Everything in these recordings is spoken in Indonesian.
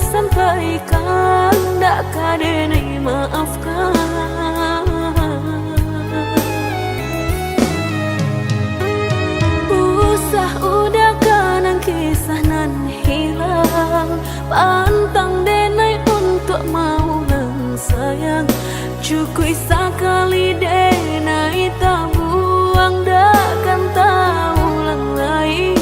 sampaikan, dak kadenai maafkan. Usah udah kanang kisah nan hilang, pantang denai untuk mau lang sayang. Cukui sekali denai tak buang, dakkan tahu lang lagi.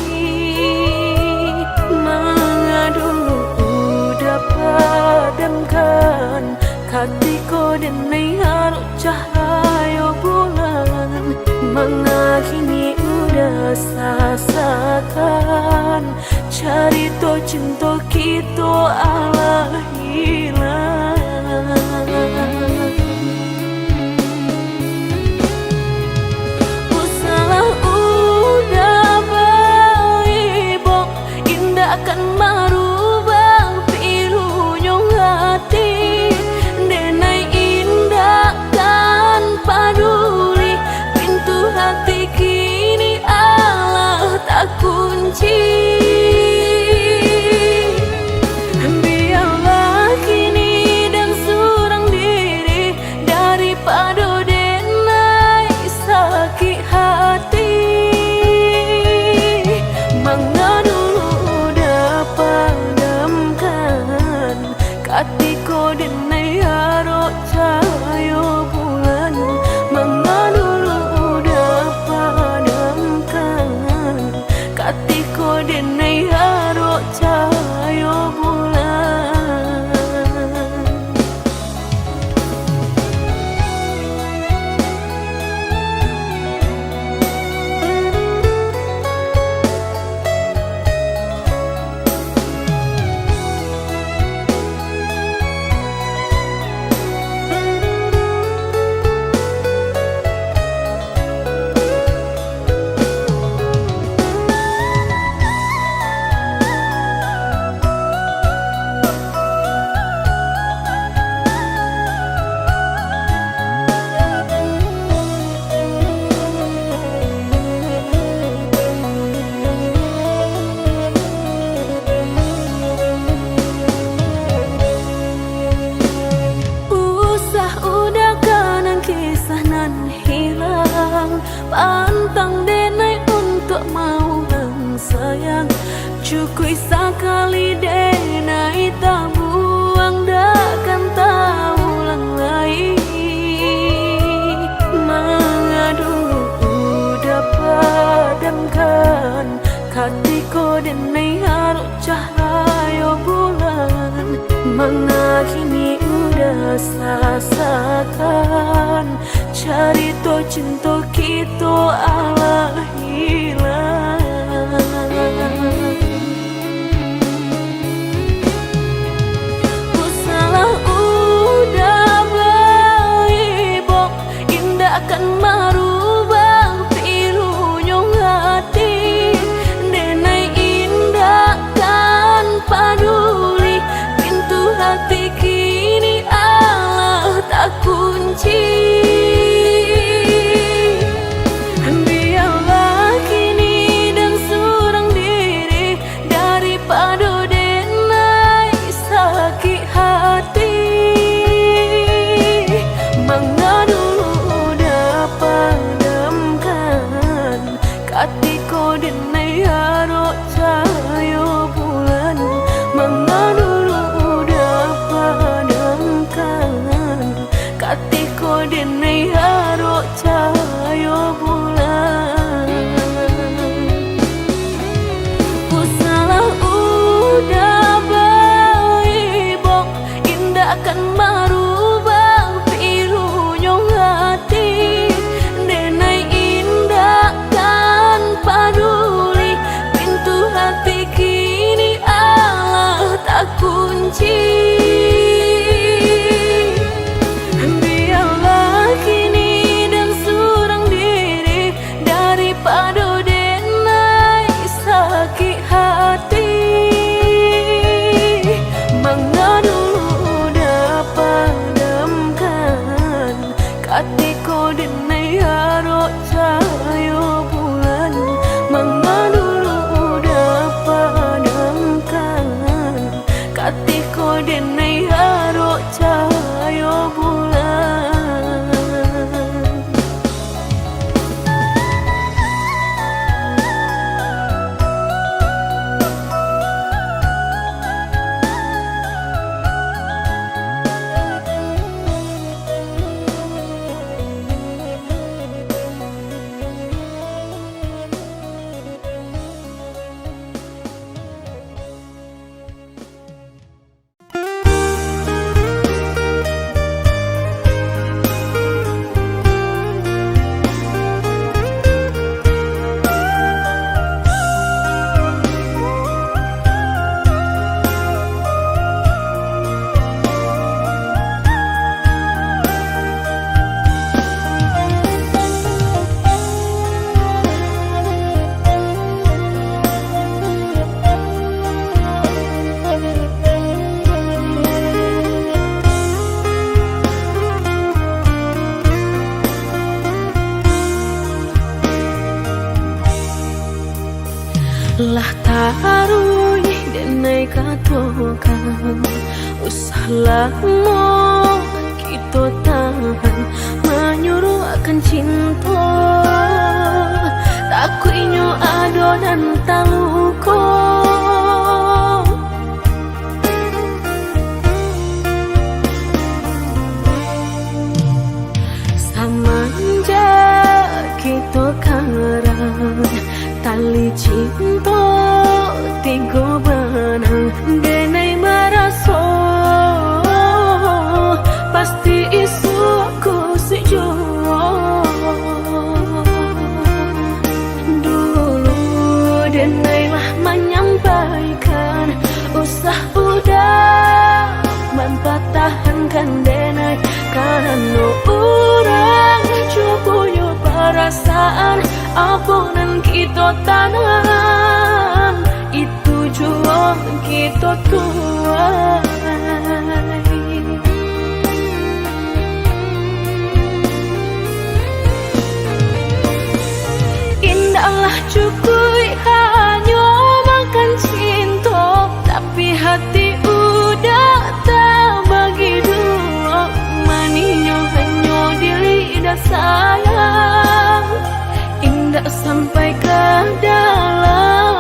Dulu udah padamkan hatiku denai harus cahaya bulan. Mengakini udah sasakan, cari to cinta kita ala hilang. Usalah udah baik, bok indah akan marubah pilunya hati. Denai indah kan paduli, pintu hati kini Allah tak kunci. Biarlah kini dan surang diri, daripada denai sakit hati. Hatiku denai harus cahaya bulan. Mangga dulu udah padamkan, hatiku denai harus cahaya bulan. Pantang denai untuk mau lang sayang. Cukui sekali denai tak buang, dakkan tahu lang lagi. Mengadu udah padamkan, hatiku denai harus cahaya bulan. Mengakini udah sasakan, cari to cinta kita ala hilang. Usalah udah baik, bok indah akan marubah pilunya hati. Denai indah kan paduli, pintu hati kini Allah tak kunci. Hatiku denai harus cahaya bulan. Mangga dulu udah padamkan, hatiku denai harus cahaya bulan. Usalah udah baik, bok indah akan marubah pilunya hati. Denai indah kan paduli, pintu hati kini Allah tak kunci. Biarlah kini dan surang diri, daripada denai sakit hati. Mangga dulu dapat Usah lama kita tahan menyuruh akan cinta. Takutnya ada dan tak luka. Samanja kita karang tali cinta tiga benang denai merasa pasti isuku sejauh. Dulu denai lah menyampaikan usah udah mempatahankan denai karena orang punya perasaan apa nan kita tanam itu jua kita tuai. Indahlah cukup hanya makan cinta, tapi hati udah tak bagi dua. Maninya hanya di lidah sayang, indah sampai ke dalam.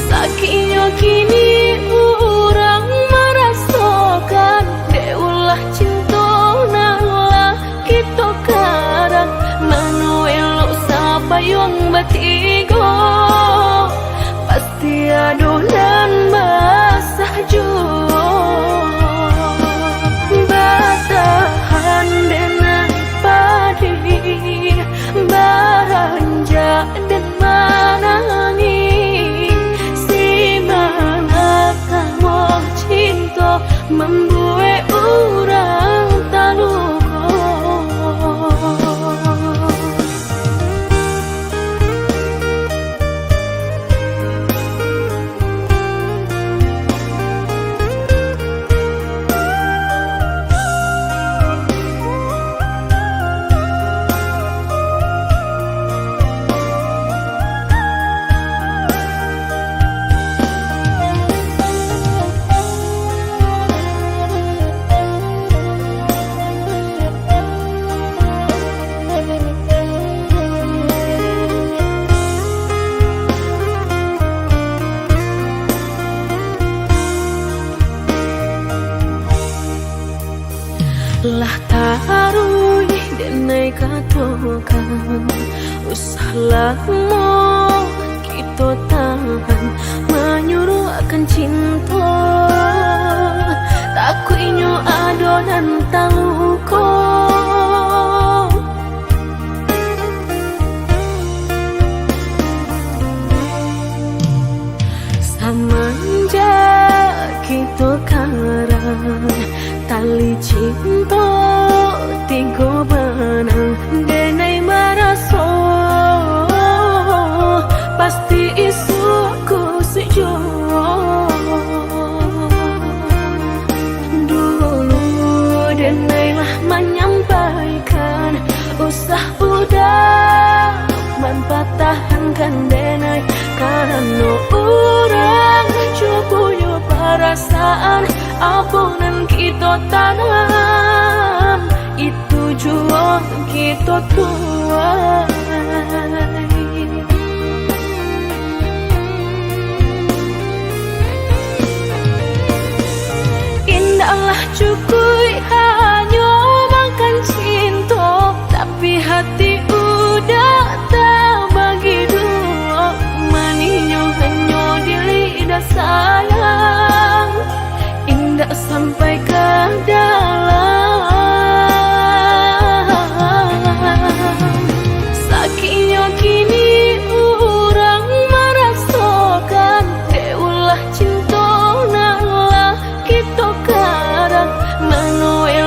Sakitnya kini orang merasakan deulah cinta nalah kita karang manuel siapa yang bertiga pasti adonan basah jua. Batahan denai padi baranja dan manani si mana kamu cinta membuat orang tak luka. Lah taruh denai katakan usah lama kita tahan menyuruh akan cinta. Takutnya ada dan tak luka. Samanja kita karang tali cinta tiga benang denai merasa pasti isuku sejauh. Dulu denai lah menyampaikan usah udah mempatahankan denai karena orang punya perasaan apa nan kita tanam itu jua kita tuai. Indahlah cukup hanya makan cinta, tapi hati udah tak bagi dua. Maninya hanya di lidah sayang, indah sampai ke dalam. Sakitnya kini orang merasakan deulah cinta nalah kita karang manuel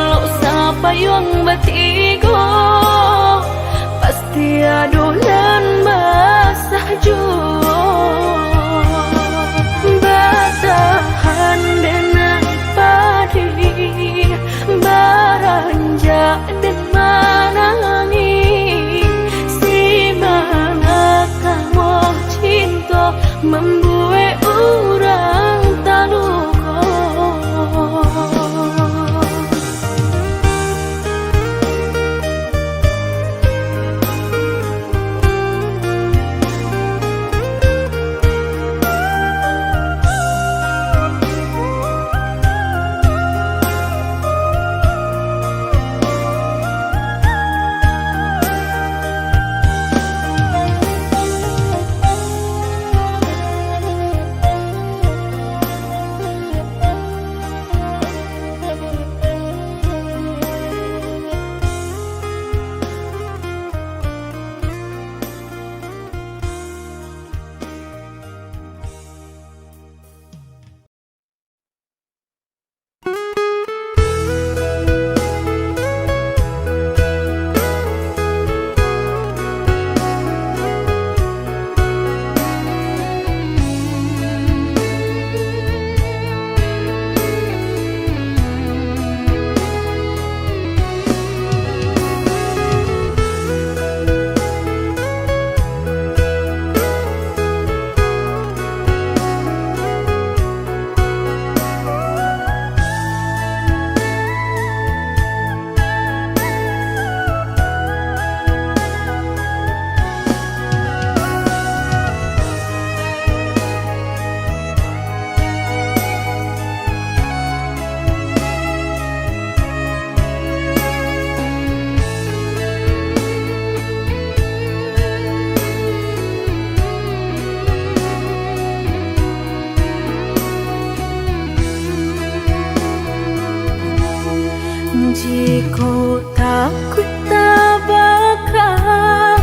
Jika takut tak bakal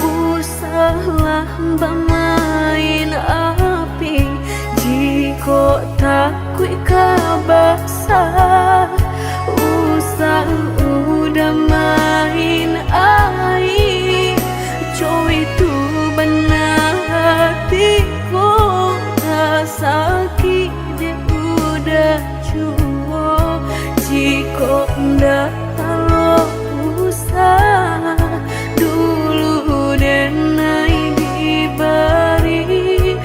usahlah bermain api. Jika takut kabasah usah udah main air. Coy itu benar hatiku tak sakit dia udah cuo. Jika ndak kalau usah dulu dan naik diberi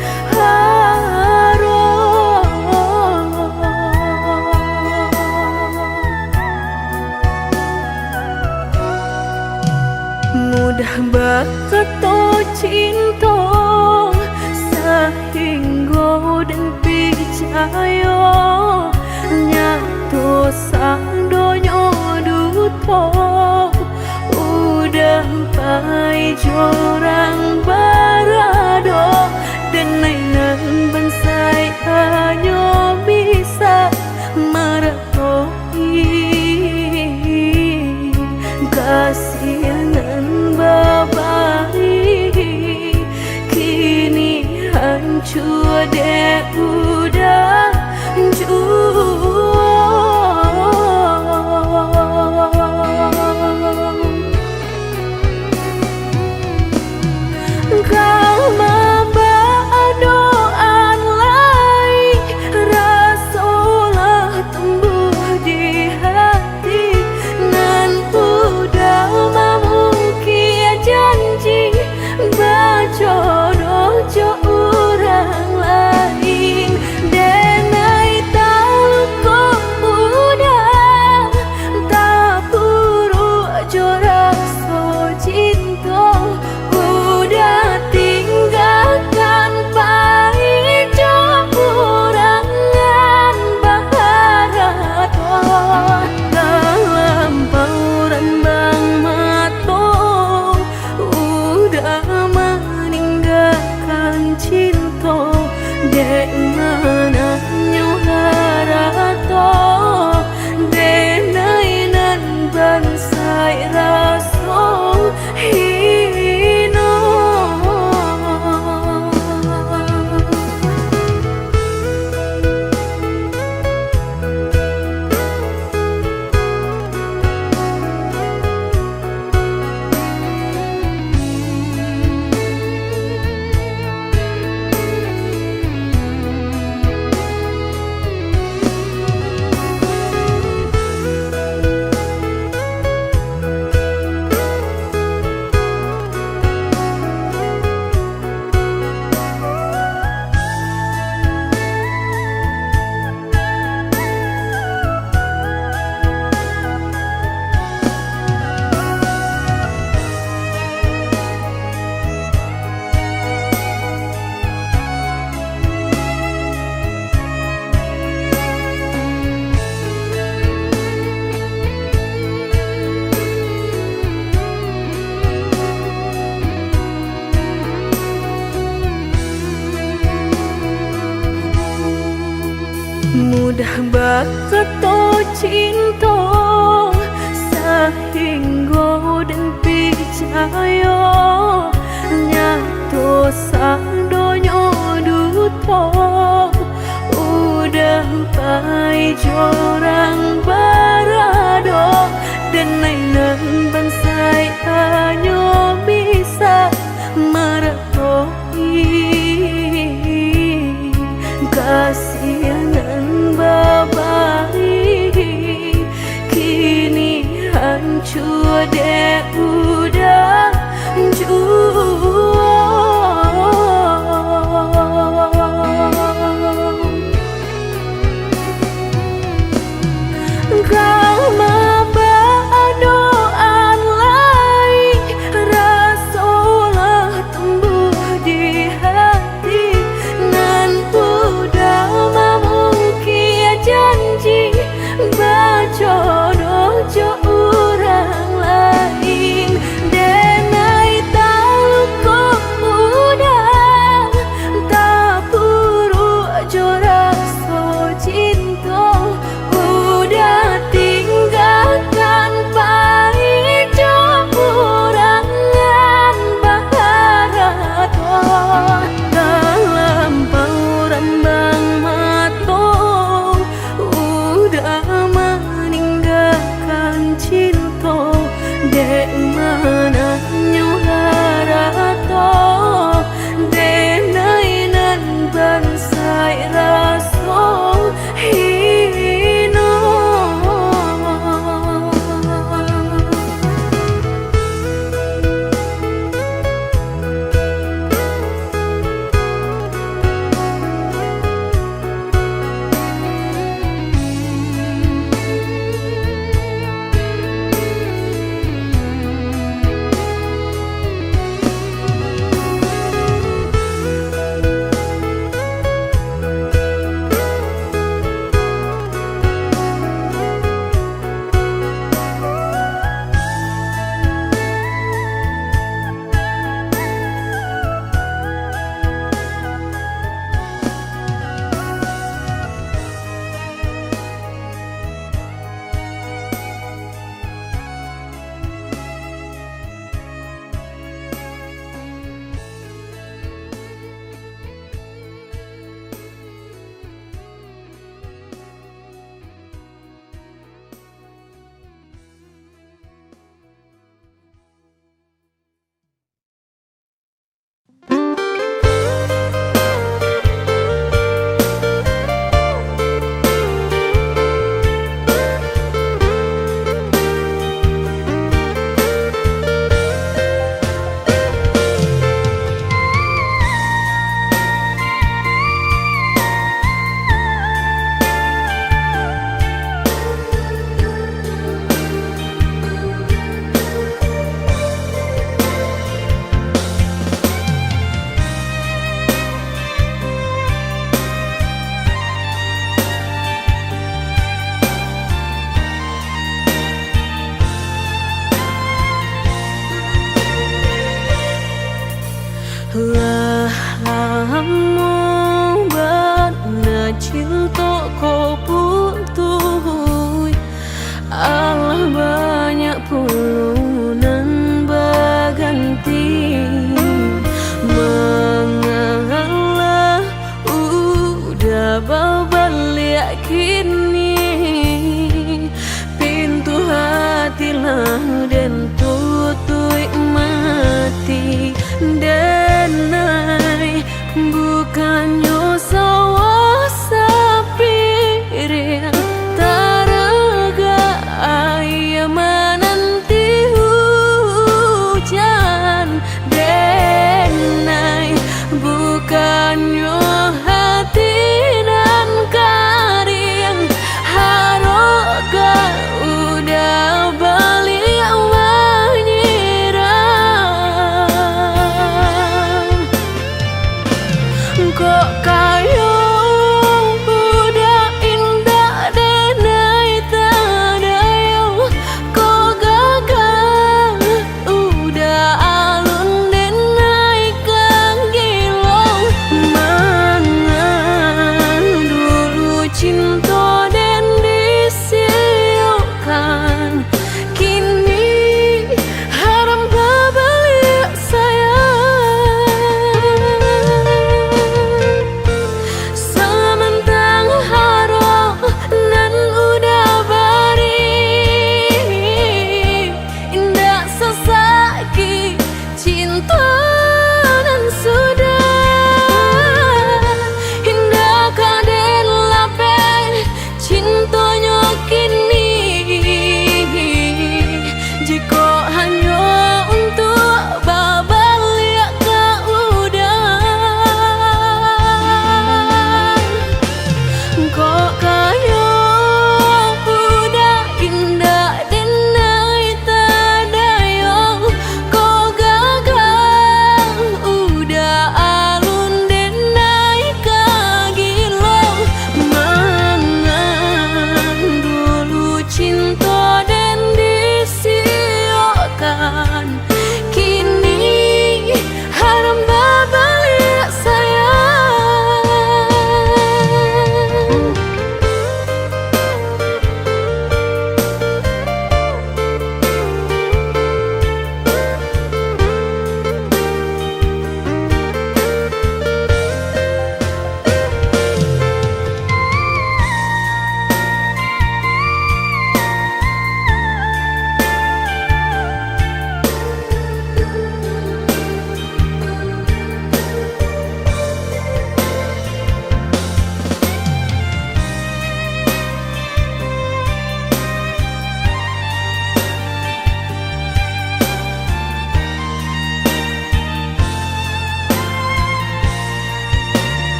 mudah berkata cinta sehingga dan percaya nyata sang donya duto udah pai jorang barado dan nainan bensai hanya bisa meratoi kasihanan babari kini hancur deh udah jauh. Kau membawa doan lain rasalah tumbuh di hati nan udah memukir janji berjodoh jo orang lain. Denai tahu kau udah tak buru jo rasa cinta udah tinggalkan pahit jo kurangan baharato dalam bauran bang mato udah meninggalkan cinta dek mana nyuharato denai nan bansai raso hino. Mudah berkata cinta sehingga dan percaya nyata sang donya duto udah pai jorang barado dan nainan bansai hanya bisa meratoi kasihanan babari kini hancur deh udah jauh. kini pintu hati lah dan tutui mati denai bukannya sawah sapirin taraga ayam menanti hujan denai bukannya hati dan karing haroga udah balik menyiram kok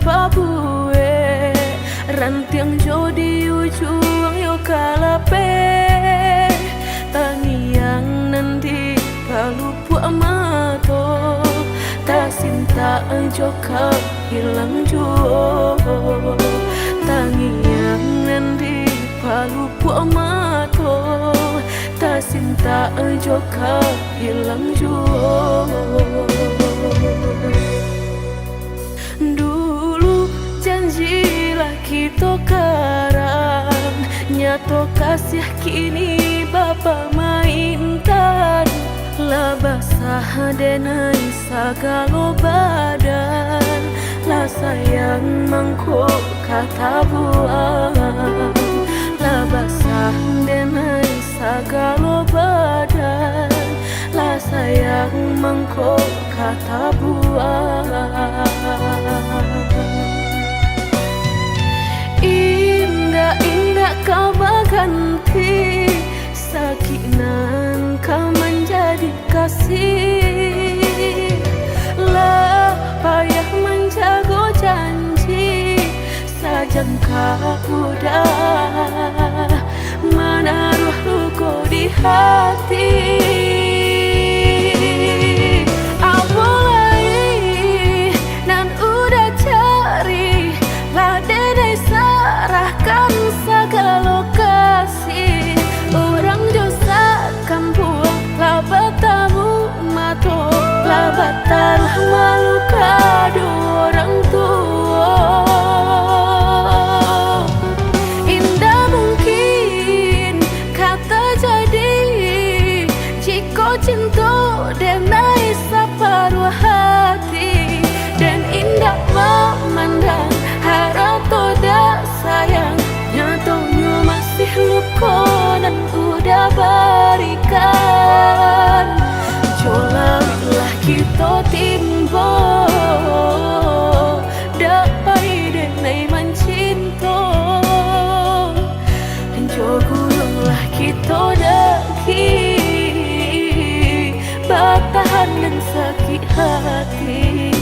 babue rantiang jo di ujung yo kalape tangiang nanti palu puak mato tak sinta jo hilang jo tangiang nanti palu puak mato tak sinta jo hilang jo. Dulu janjilah kita karang, nyato kasih kini bapa mainkan. Lah basah denai sagalo badan, lah sayang mangkok kata buang. Lah basah denai sagalo badan, lah sayang mangkok kata buang. Indah-indah kau berganti, sakinan kau menjadi kasih. Lah payah menjaga janji, sajangka udah menaruh luka di hati. Batal malu kado orang tua. Indah mungkin kata jadi, jika cinta denai separuh hati. Dan indah memandang harap toda sayang, nyatanya masih luka dan udah berikan. Jolalah kita timbo dapai denai mencinta. Jogulunglah kita daki batahan dan sakit hati.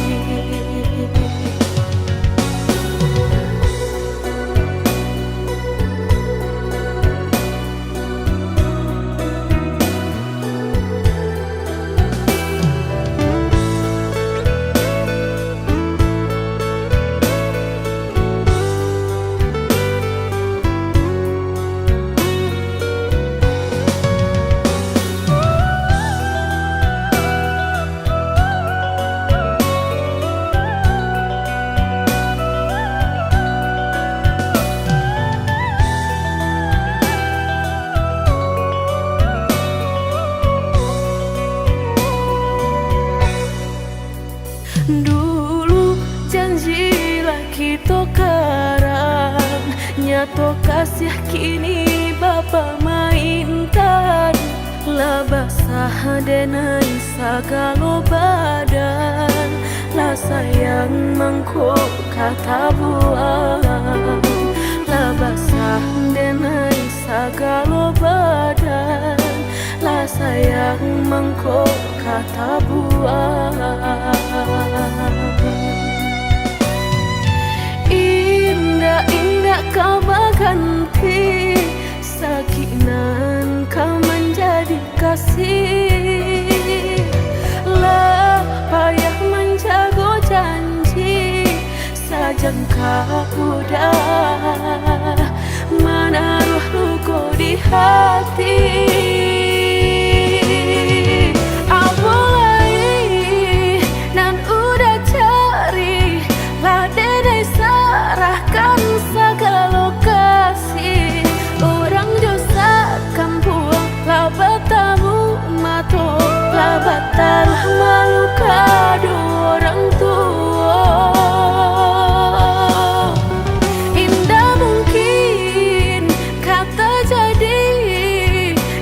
Dulu janjilah kita karang, nyato kasih kini bapa mainkan. Lah basah denai sagalo badan, lah sayang mangkok kata buang. Lah basah denai sagalo badan, lah sayang mangkok kata buang. Indah-indah kau berganti, sakinan kau menjadi kasih. Lah payah menjaga janji, sajangka udah menaruh luka di hati. Batal malu kado orang tua. Indah mungkin kata jadi,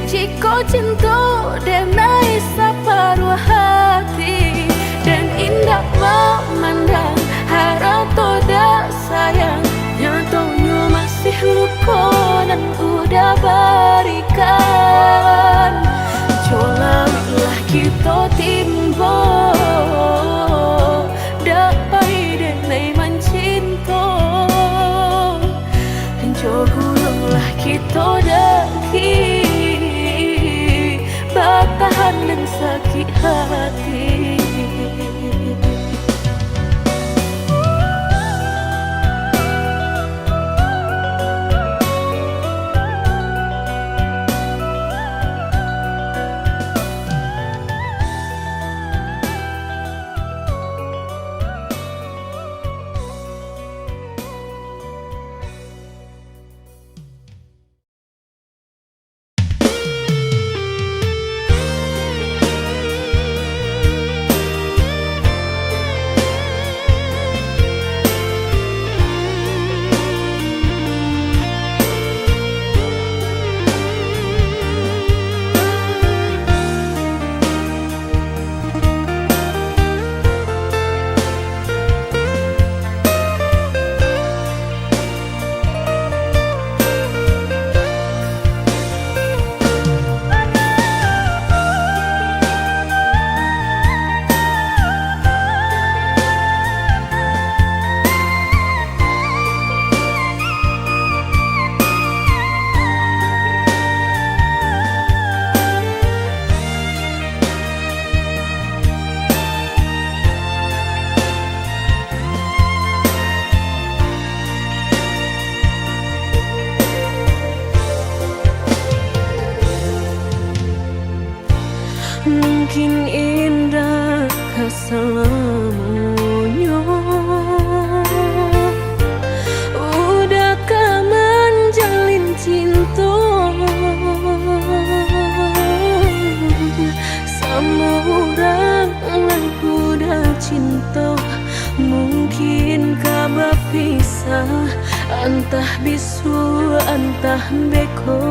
jika cinta denai separuh hati. Dan indah memandang harap toda sayang, nyatanya masih luka dan udah berikan. Jolalah kita timbo dapai denai mencinta. Mungkin indah kesalamunya, udahkah menjalin cinta sama orang yang udah cinta? Mungkinkah berpisah, entah bisu entah beko.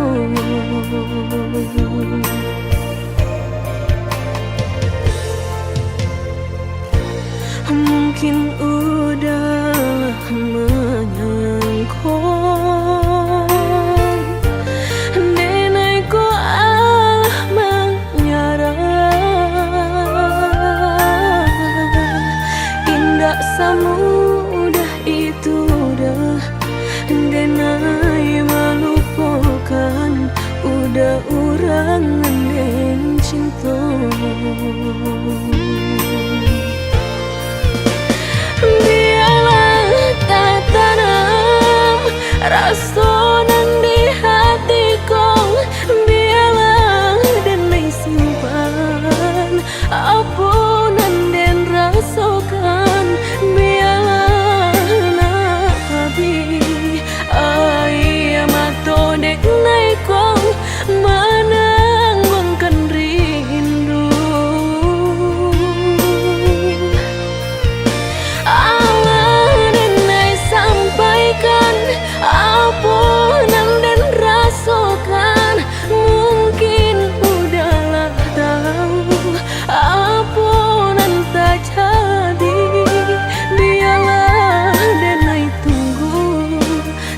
Mungkin udah menyangkut nenekku Allah menyerah. Indah semudah itu dah denai melupakan, udah orang yang cinta. Biarlah tak tanam rasa nan di hatiku, biarlah denai simpan apa nan den rasakan. Biarlah nabi ai mato dek naiko menangkan rindu. Apa yang dan rasakan, mungkin udahlah tahu apa yang tak jadi. Biarlah denai tunggu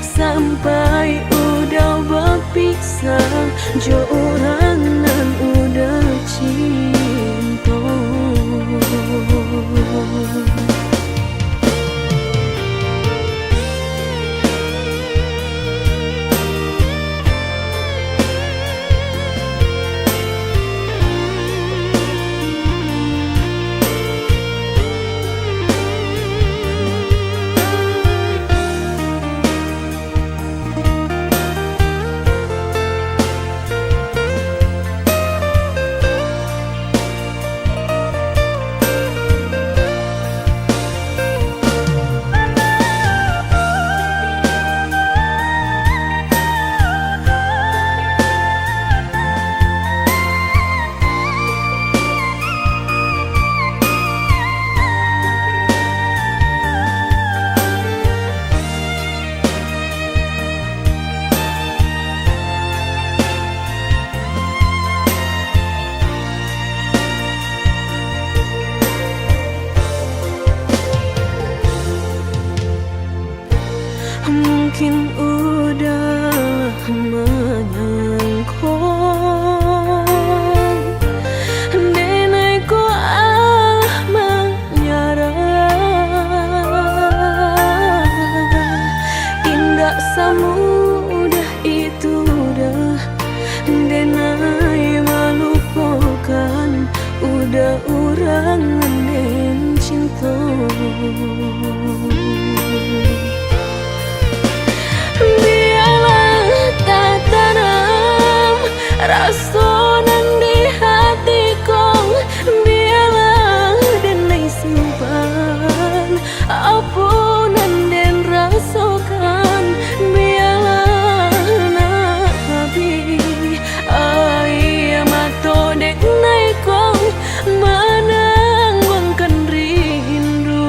sampai udah berpisah, jo orang yang udah cinta. Mungkin udah menyangkut nenekku Allah menyerah. Indah semudah itu dah denai melupakan, udah orang yang cinta. Biarlah tak tanam rasa nan di hatiku, biarlah denai simpan apa nan den rasakan. Biarlah nabi ai mato dek naiko menangkan rindu.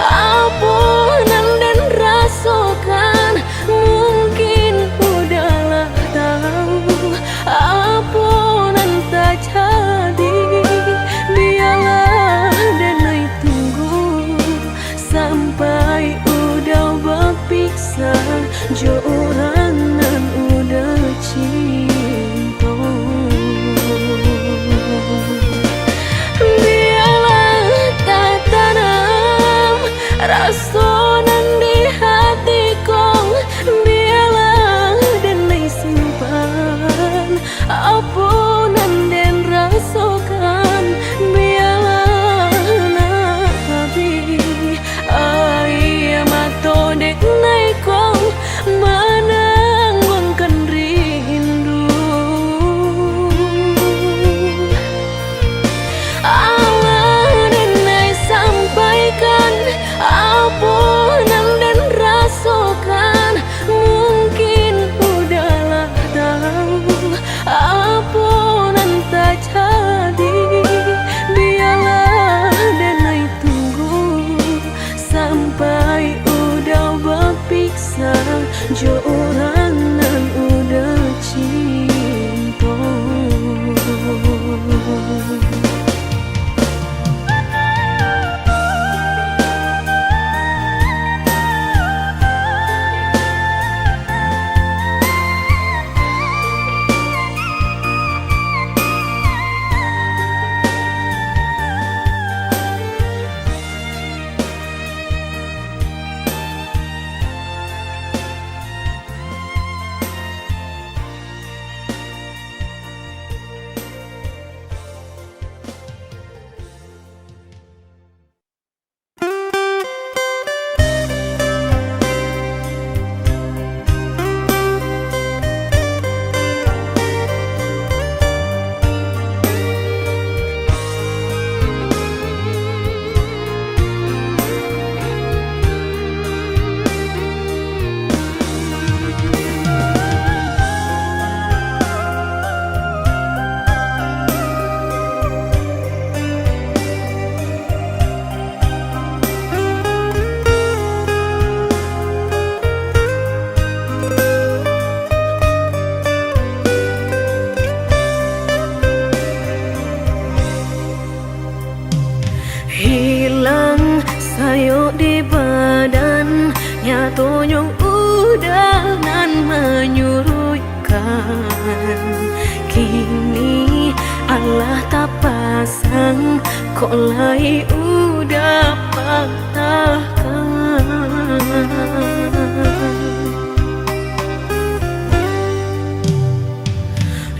Apa yang dan rasakan, mungkin udahlah tahu apa yang tak jadi. Biarlah denai tunggu sampai udah berpisah, jo orang yang udah cinta. Rasa nan di hatiku, biarlah denai simpan apa nan den rasakan. Biarlah nabi ai mato dek naiko Jo orang nan udah cinta. Hilang sayuk di badan, nyatanya udah nan menyurutkan. Kini Allah tak pasang, kok lai udah patahkan.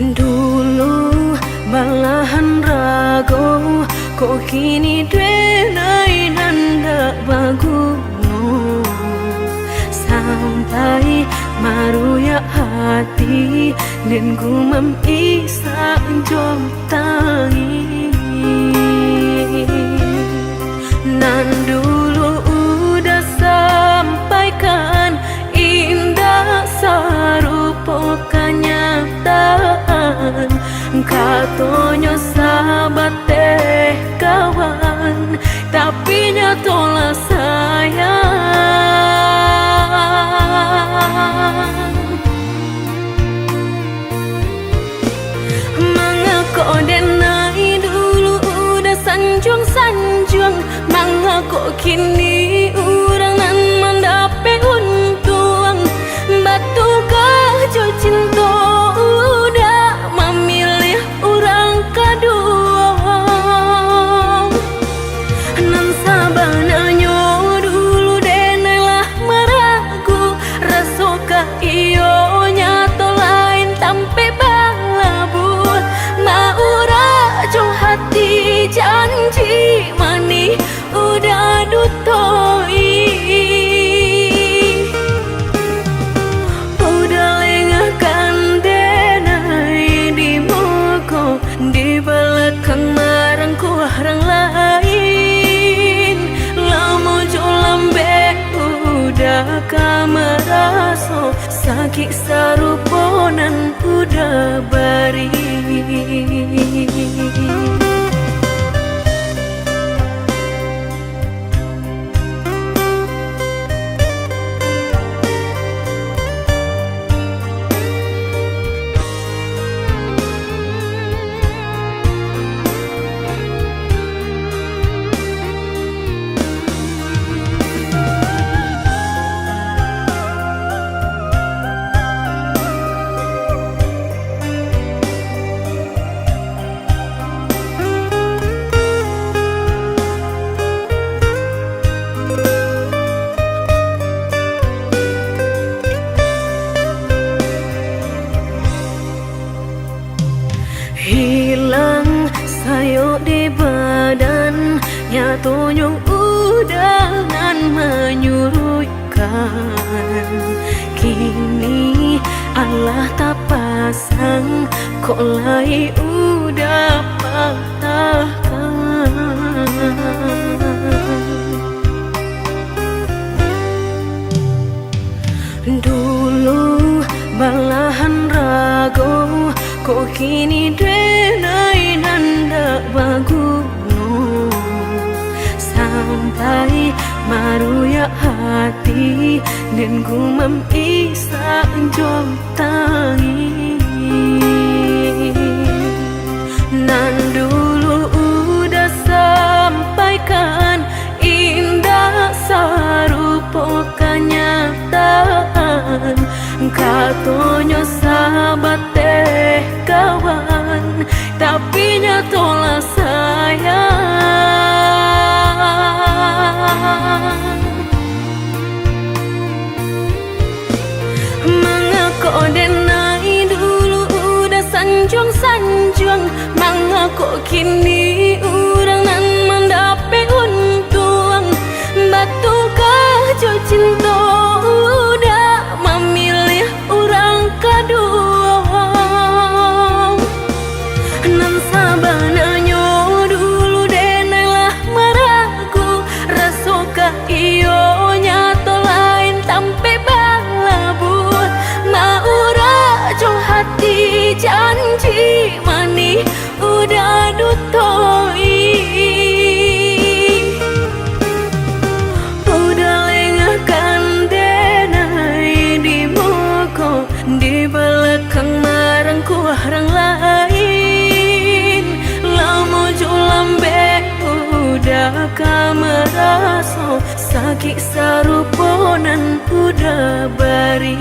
Dulu balahan rago, kok kini denai nanda baguno. Sampai maruya hati dan gumam isa jom tangi. Nan dulu udah sampaikan, indah sarupa kenyataan. Katanya sahabat teh kawan, tapi nyatolah sayang. Mengako denai dulu udah sanjung-sanjung, mengako kini orang nan mendapat untung. Batukah jo cinta udah memilih orang kedua. Nan sabananya dulu denailah meragu, rasokah iyo nyato lain tampe balabu. Maura jo hati janji mani udah dutoi. Di belakang marangku orang lain, lama jo lambe udah kameraso, sakit saruponan udah bari. Hilang sayuk di badan, nyatanya udah nan menyurutkan. Kini Allah tak pasang, kok lai udah patahkan. Dulu balahan rago, kok kini denai nanda baguno. Sampai maruya hati dan gumam is jauh tangi. Nan dulu udah sampaikan indah sarupa kenyataan, katonyo sahabat teh kawan, tapi nyatolah sayang. Mengako denai dulu udah sanjung-sanjung, mengako kini urang nan mendapat untung. Batukah jo cinta udah memilih orang kedua. Nan sabananya dulu denailah meragu, rasokah iyo nyato lain tampe balabu. Maura jo hati janji mani udah dutoi. Udah lengahkan denai di muka, di belakang marang ku orang lain. Lamo julambe udah kameraso, sakit saruponan udah bari.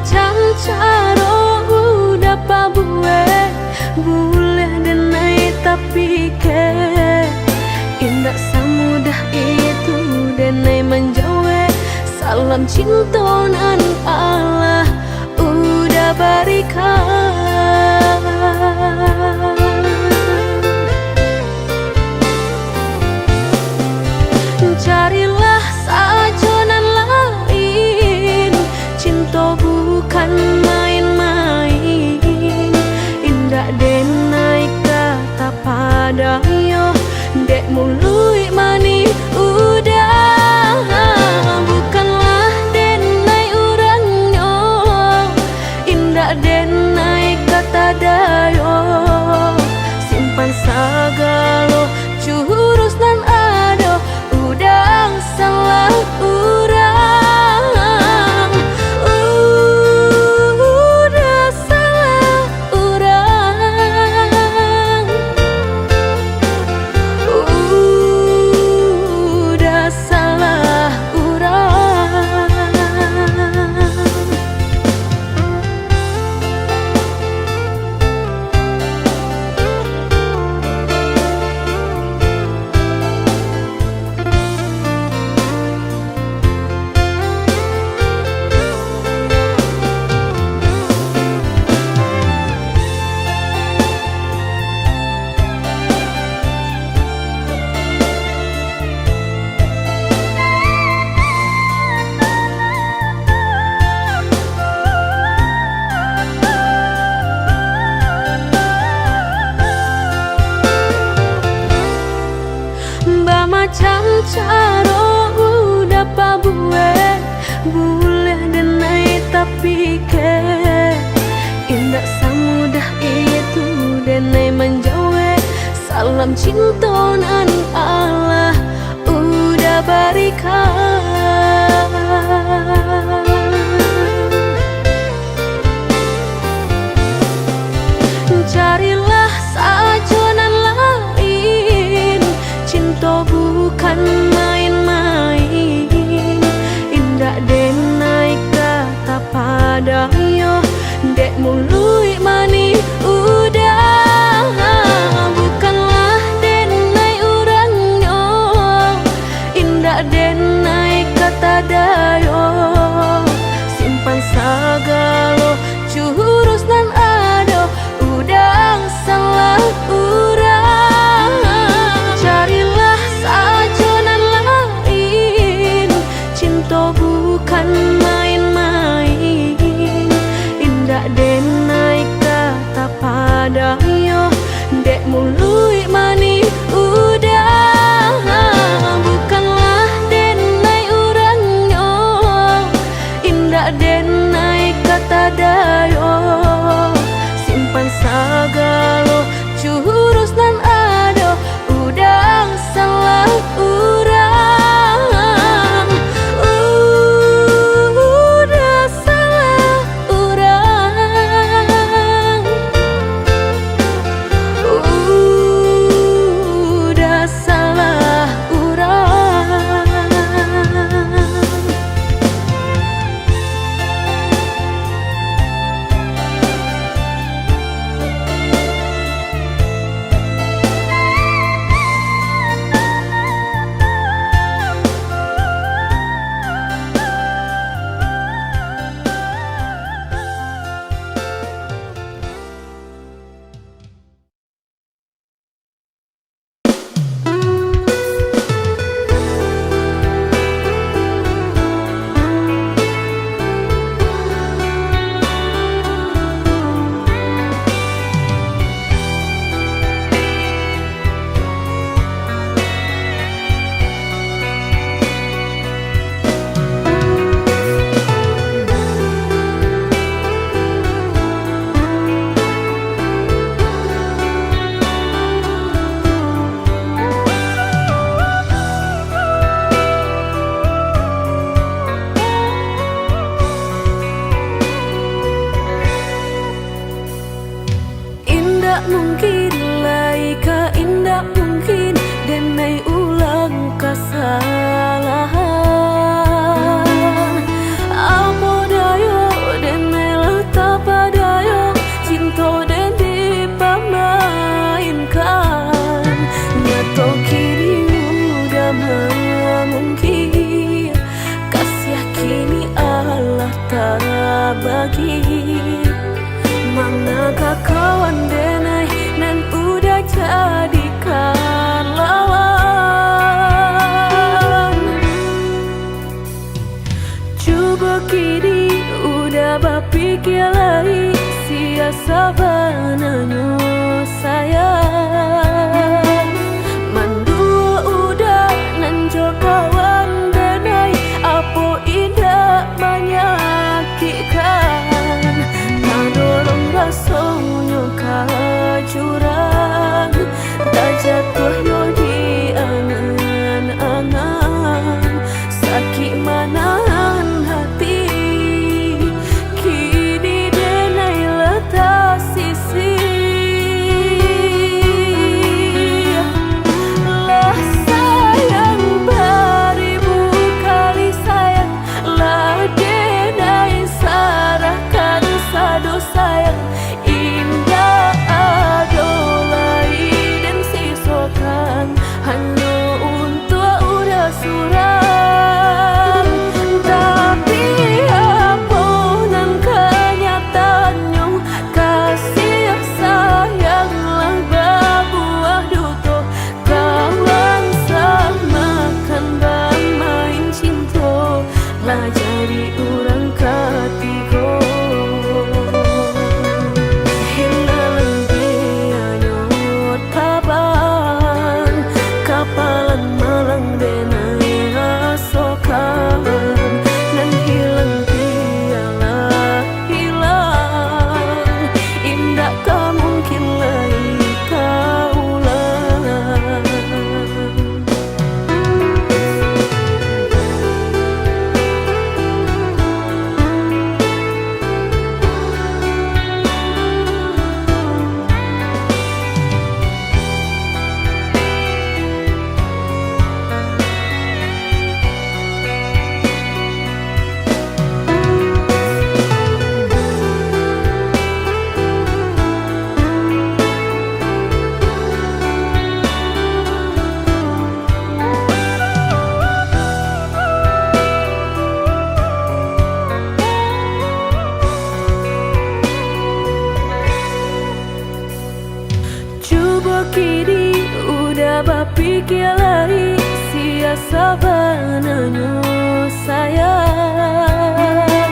macam caro udah pabue boleh denai tapi ke indah semudah itu denai menjawe salam cintonan Allah udah berikan. Carilah sajonan lain, cinta bukan main-main. Indah denai kata padayo, dek mului mani udah. Bukanlah denai urangnya, indah denai kata dayo. Simpan sagalo jurus nan ado, udang salah urang, udah salah urang, udah salah urang. Macam caro udah pabue boleh denai tapi ke indah semudah itu denai menjawe salam cintonan Allah udah berikan. Carilah sajonan lain, cinta bukan main-main. Indah denai kata padayo, dek mului mani udah. Bukanlah denai urangnya, indah denai kata dayo. Simpan sagalo jurus nan ado, udang salah urang. Carilah sajonan lain, cinta bukan main-main. Indah denai kata padayo, dek mului mani udah. Bukanlah denai urangnya, indah denai kata dayo. Simpan sagalo jurus nan ado, udang salah urang, udah salah urang, udah salah urang. kesalahan. Apa daya denai lagi. Manakah kawan denai nan udah jadikan lawan. Coba kini udah berpikir lagi, siasa bananyo sayang. Mandua udah nanjo kawan denai, apo indah menyakitkan. Nadorong rasonyo kajurang, tak jatuh yo di angan-angan. Sakit manahan hati, kini denai letak sisi. Lah sayang beribu kali sayang, lah denai sarahkan sado sayang. Indah adolai dan sisokan hanya untuk udah suram. Tapi apa nan kenyataannya, kasih sayanglah berbuah duto. Kawan samakan bang main cinta, lah jadi orang ketiga. Hinalan pianyot kaban, kapalan malang denai asokan. Nan hilang piala hilang, indah kah mungkin lagi kaulang. Coba kini udah berpikir lagi, siasa bananyo sayang.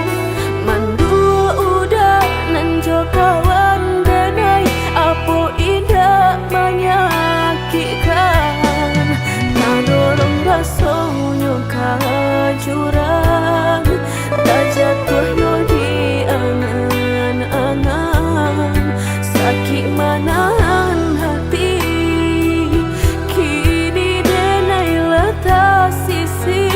Mandua udah nanjo kawan denai, apo indah menyakitkan. Nadorong rasonyo kajurang, tak jatuh yo di angan-angan. Sakit manahan hati, kini denai letak sisi.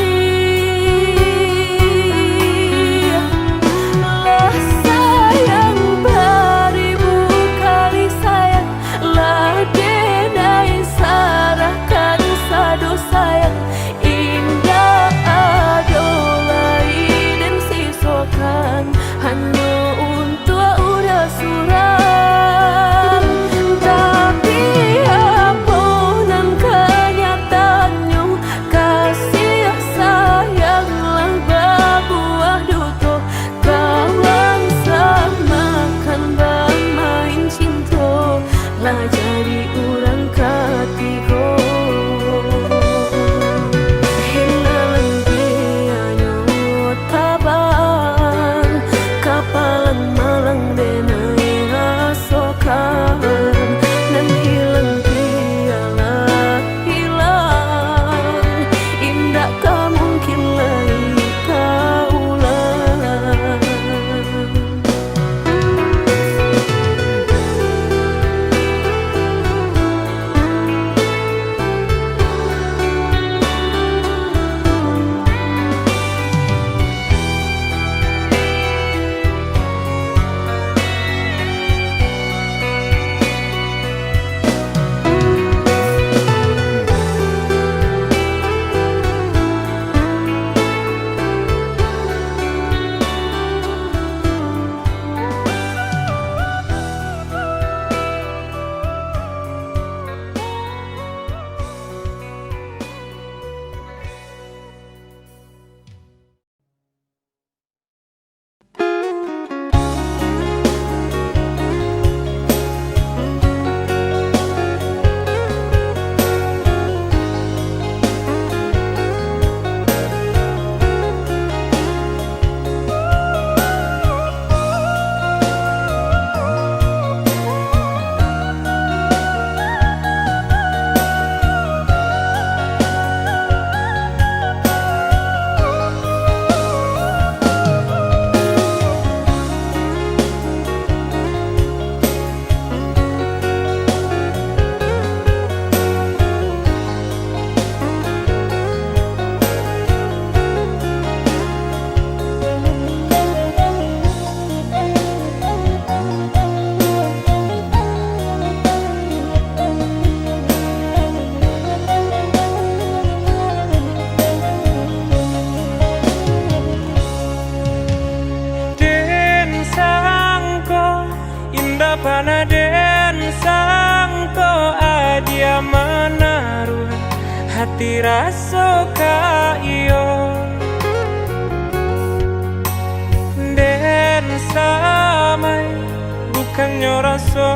dirasa iyo dan samai bukannya rasa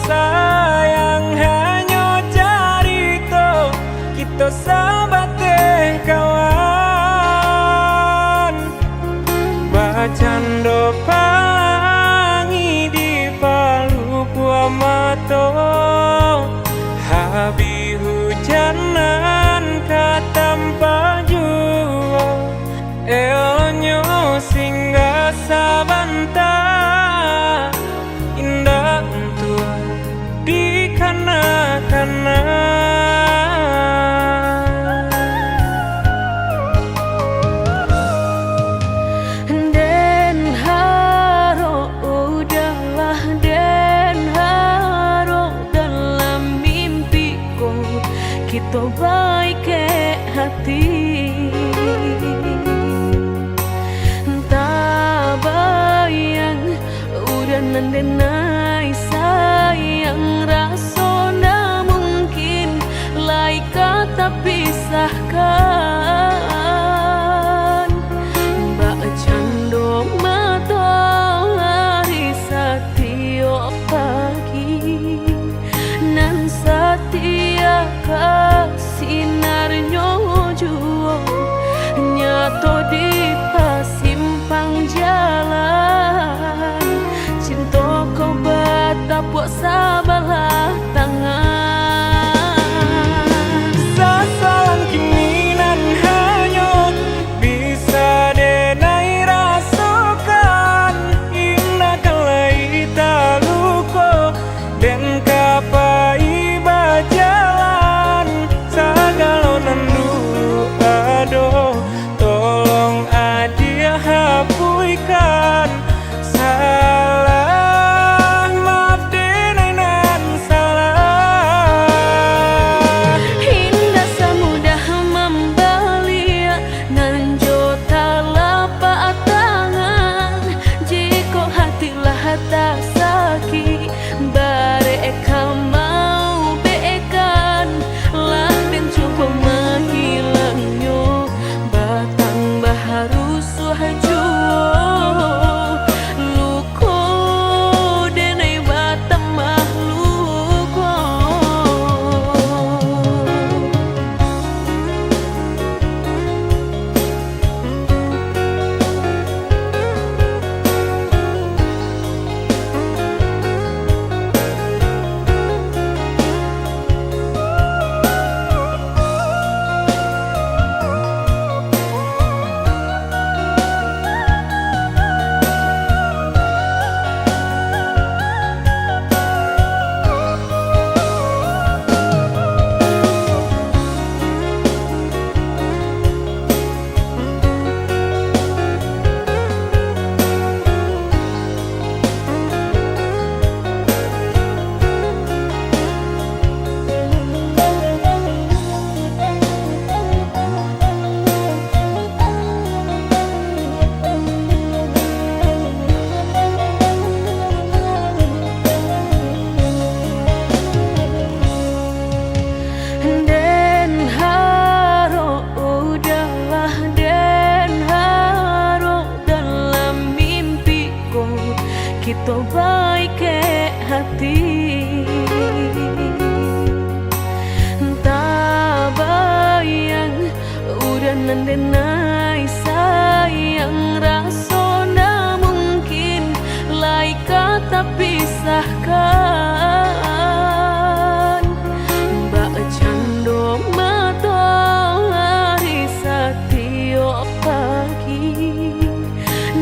sayang, hanya cerita kita sahabat kawan. Bacando pangi di palu buah mata, habi hujanan katampa jua, elonyo singgah sabanta indah tua di kana-kana. Kita baik ke hati, tak bayang udah nandenai sayang, rasa na mungkin lai kata pisahkan. Mbak cando matahari setiap pagi nan setia sinarnya jua nyato di pasimpang jalan, cinta kau batapuk sabalah tangan. Sasalan kini nan hanyut bisa denai rasakan, indah kalai taluko dan kapai bajalan sagalo nandu ado, tolong adia hapuikan salah, maaf denai nan salah. Indah semudah membelia nan jota lapak tangan, jika hatilah tak sakit bareka mau bekan lah dan coba menghilangnya batang baharu suhajuo luko denai batang mahluko. Kita baik ke hati, tak bayang udah nandenai sayang, rasa na mungkin lai kata pisahkan. Mbak cando matahari setiap pagi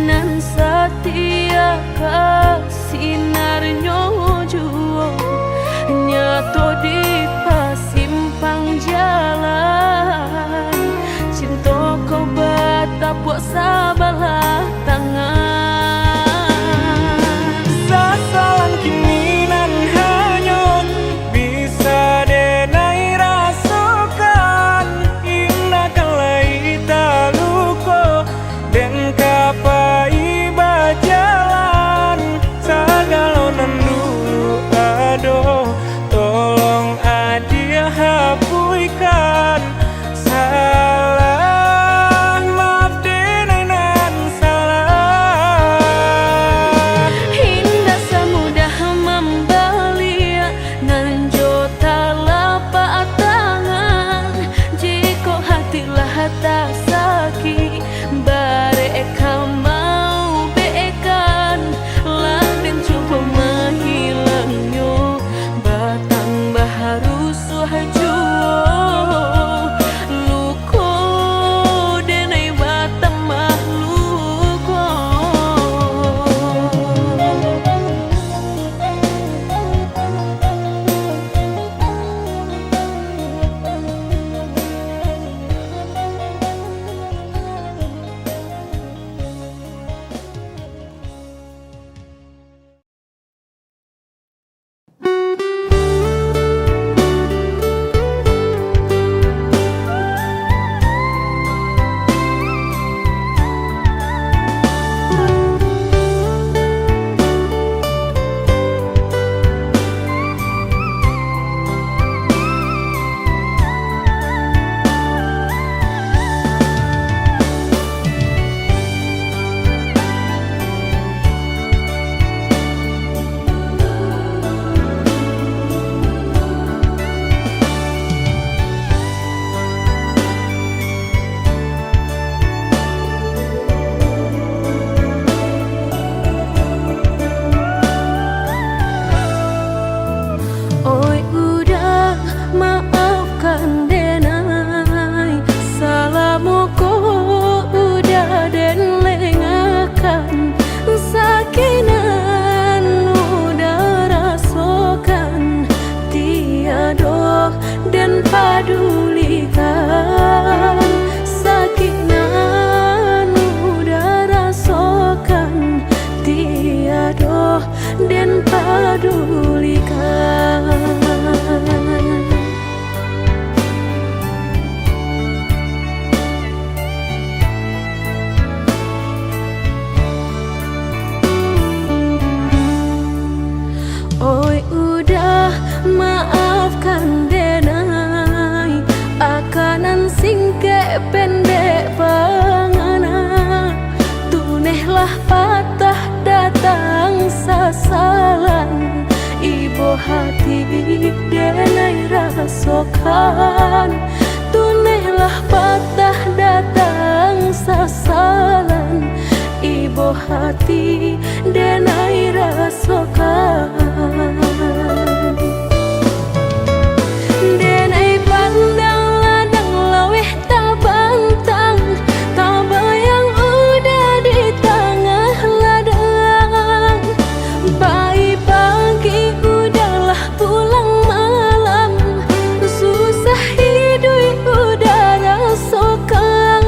nan setia sinarnya jua nyato di pasimpang jalan, cinta kau batapuk sabalah tangan. Sasalan kini nan hanyut bisa denai rasakan, indah kalai taluko dan kapai bajalan sagalo nandu ado, tolong adia hapuikan den padulikan. Oi udah maafkan denai akanan singke pendek pangana tunehlah patah datang sasalan ibu hati denai rasokan tunehlah patah datang sasalan ibu hati denai rasokan. Denai pandang ladang laweh tak bantang, tak bayang udah di tengah ladang. Bayi pagi udahlah pulang malam, susah hidup udah rasakan.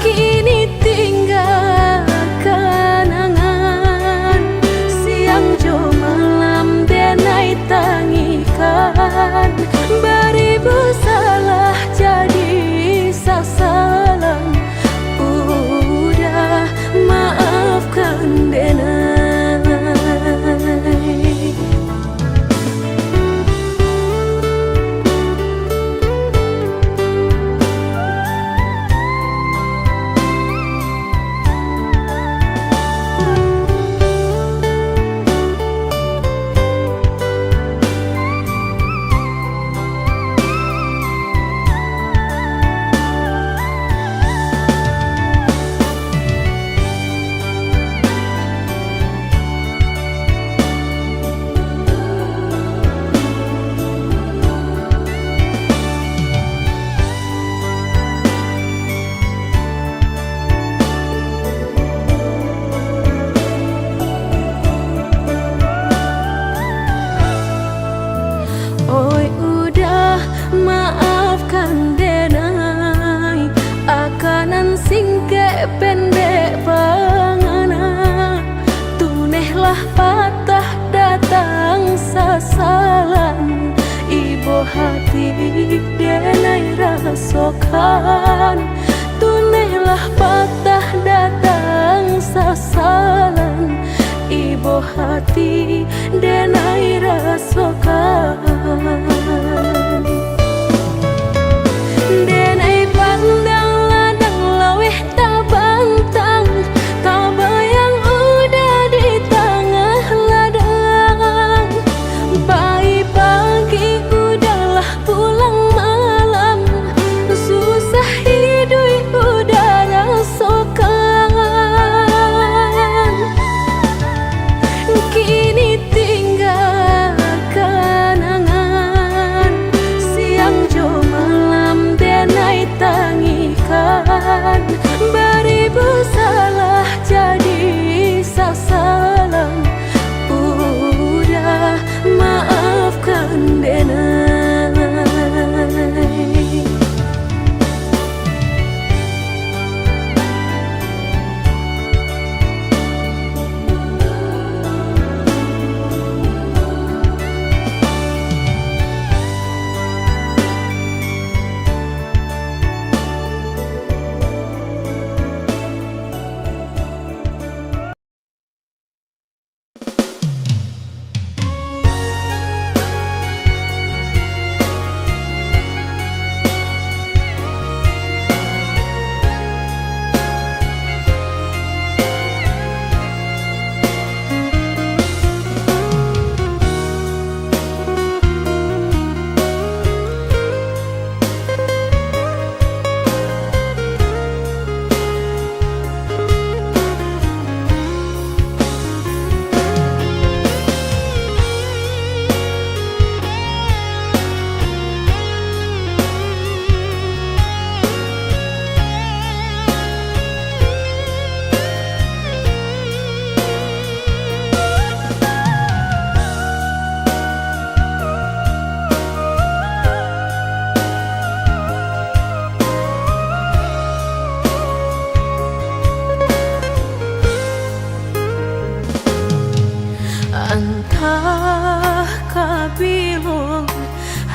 Kini tinggal kenangan, siang jo malam denai tangikan. Beribu salah jadi sasalan, udah maafkan denai. Oi udah maafkan denai akanan singke pendek pangana tunehlah patah datang sasalan ibu hati denai rasokan tunehlah patah datang sasalan ibu hati denai rasokan. Denai pandang ladang laweh tak bantang, tak bayang udah di tengah ladang. Bayi pagi udahlah pulang malam, susah hidup udah rasakan.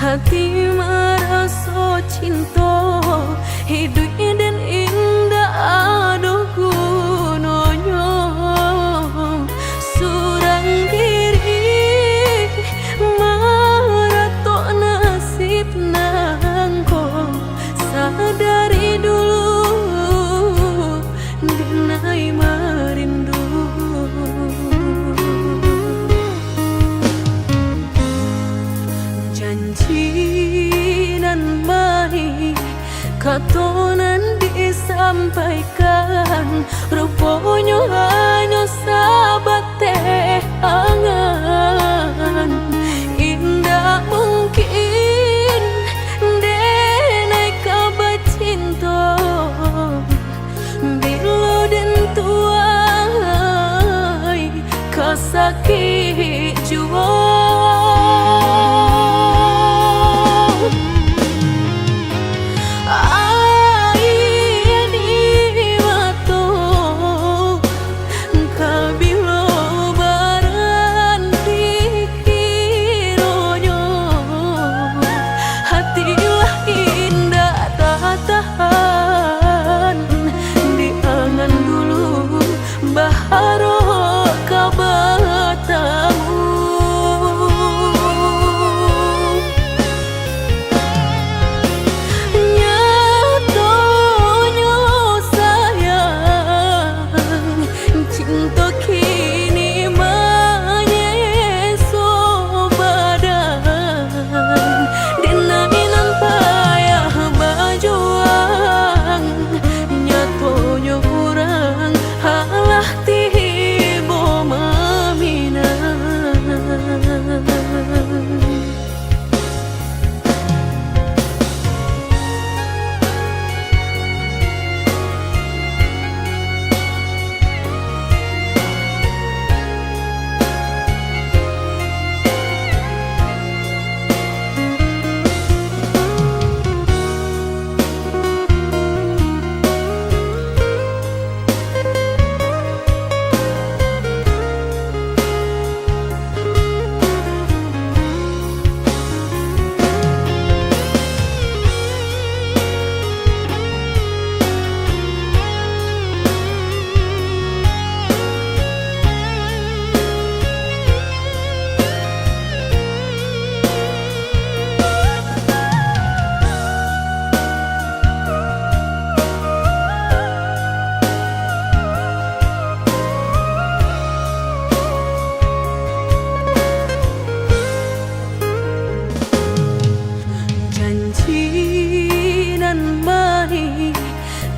hati merasa cinta, hidup dan indah aduh gunanya surang diri maratok nasib nangko sadari dulu dinai merindu. Janji nan baik katonan disampaikan, rupanya hanya sahabat teh angan. Indah mungkin denai kabar cinta bila den tuai kasakit jua.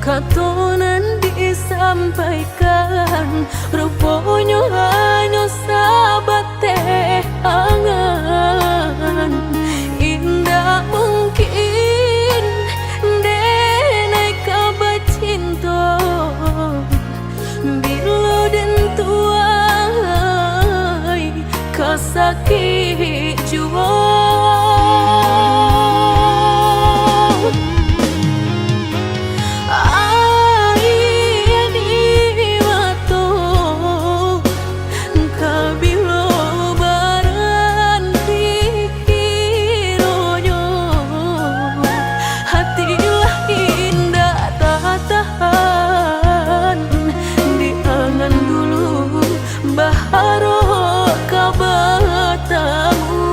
Katonan disampaikan, rupanya hanya sahabat teh angan. Indah mungkin denai kabar cinta bila den tuai kasakit jua. Baharo kabatamu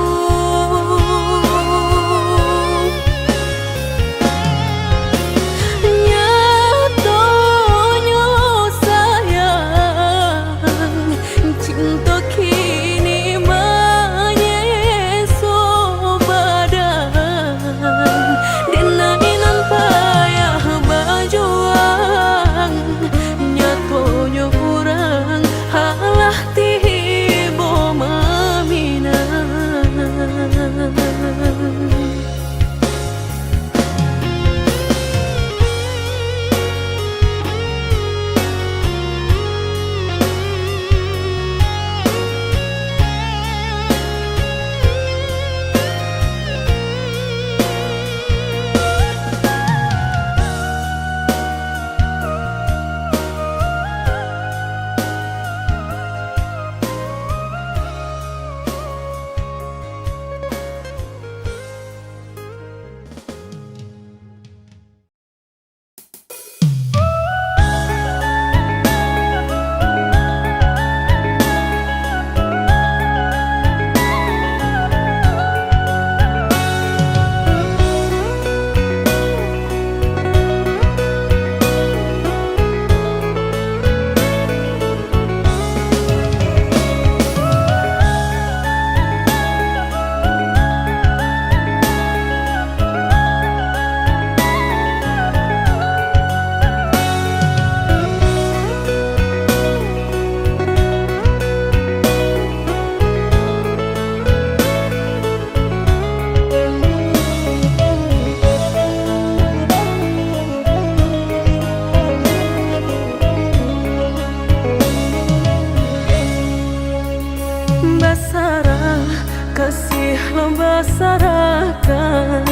basarakan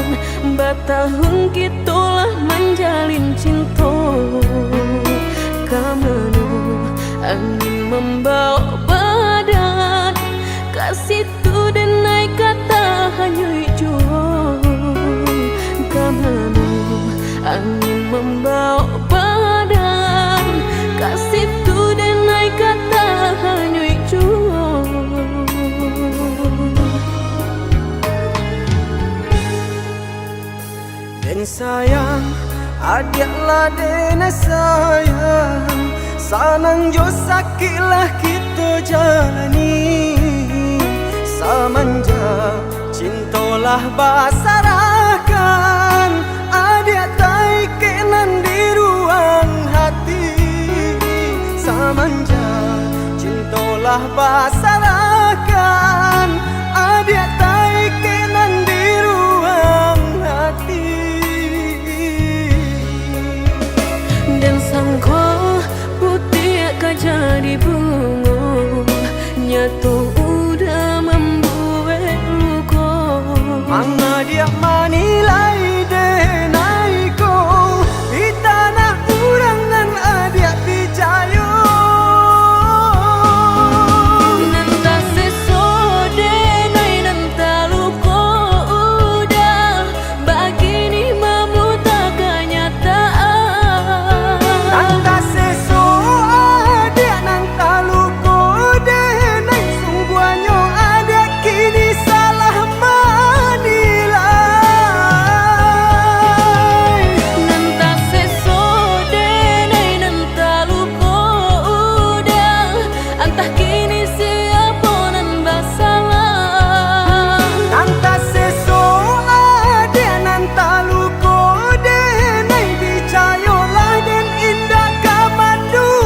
batahun kitulah menjalin cinta kamanu angin membawa badan kasih tu dan naik kata hanya hijau kamanu angin membawa badan kasih tu dan naik kata hanya hijau. Dan sayang, adiklah dena sayang, sanang jo sakilah kita jalani. Samanja cintolah basarakan, adik tai kenan di ruang hati. Samanja cintolah basarakan, adik tai kenan di ruang hati. Dan sangko putih jadi bunga nyatu udah membuat luka. Mana dia manilai denai ko di tanah urangan adik picayo. Nanta sesode nai nanta luka udah begini memuta kenyataan. Nanta seso adik nanta luko denai sungguhnya adik kini salah manilai. Nanta sesode nai nanta luka udah entah kini siapa nan bersalah. Nanta seso adik nanta luko denai dicayolah dan indah kamandukan.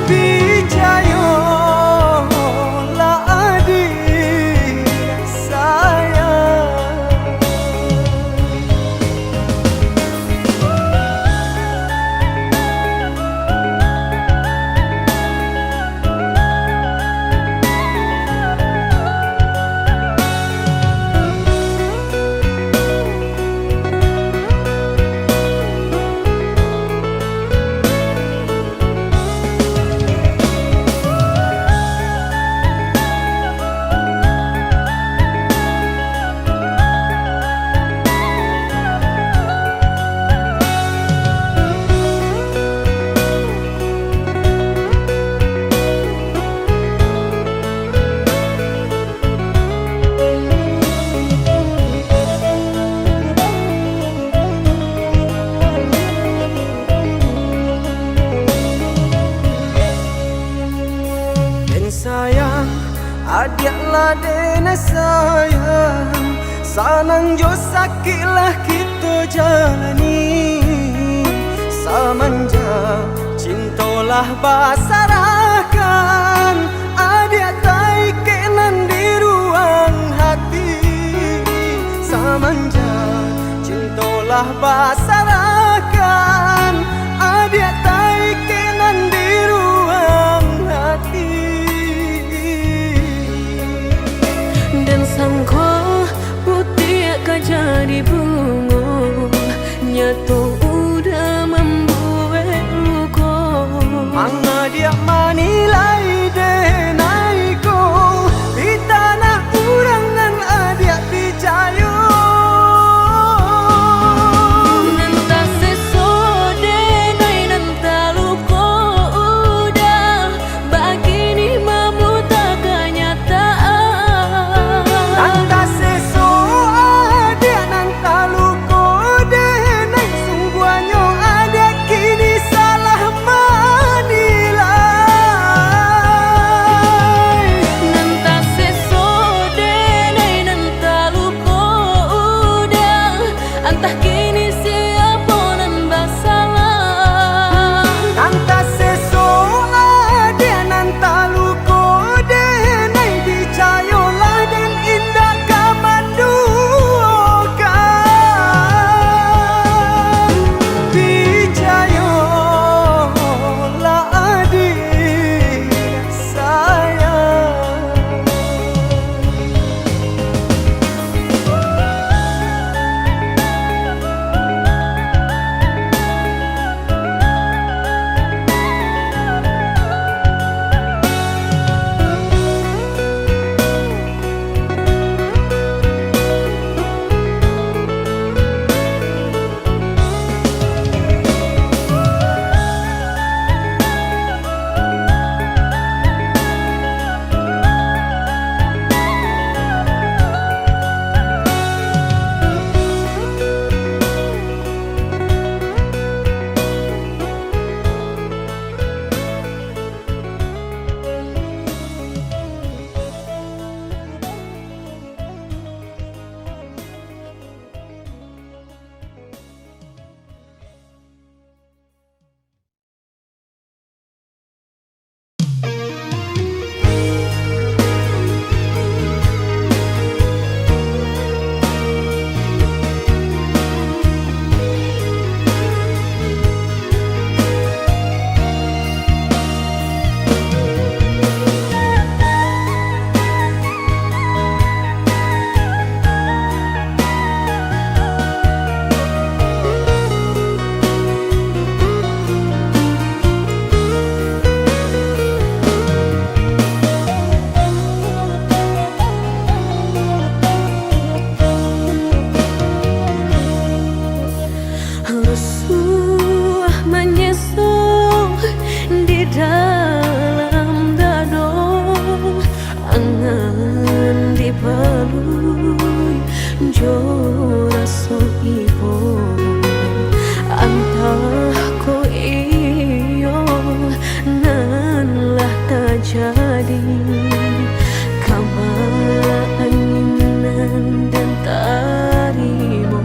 Dicayolah adik sayang. Dan sayang, adiklah dena sayang, sanang jo sakilah kita jalani. Samanja cintolah basarakan, adik tai kenan di ruang hati. Samanja cintolah basarakan, adik tai kenan di ruang hati. Dan sangko putih jadi bunga nyatu udah membuat luka. Mana dia manilai denai ko di tanah urangan adik picayo. Nanta sesode nai nanta luka udah begini memuta kenyataan. Nanta seso adik nanta luko denai sungguhnya adik kini salah manilai. Rusuh menyesal di dalam dado, angan dipelui jo raso ibo, antah ko iyo nan lah terjadi, kamala anginan dan tarimo.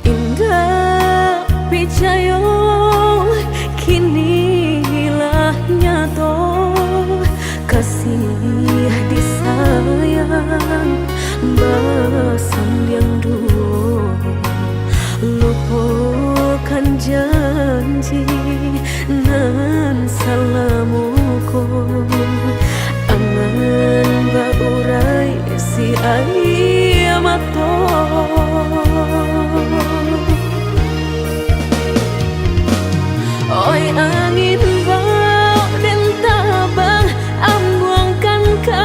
Indah picayo kinilah nyato, kasih disayang bersanding duo, lupakan janji nan salamuko, angan baurai si ayamato. Oi angin bau dan tabang, ambuangkan ke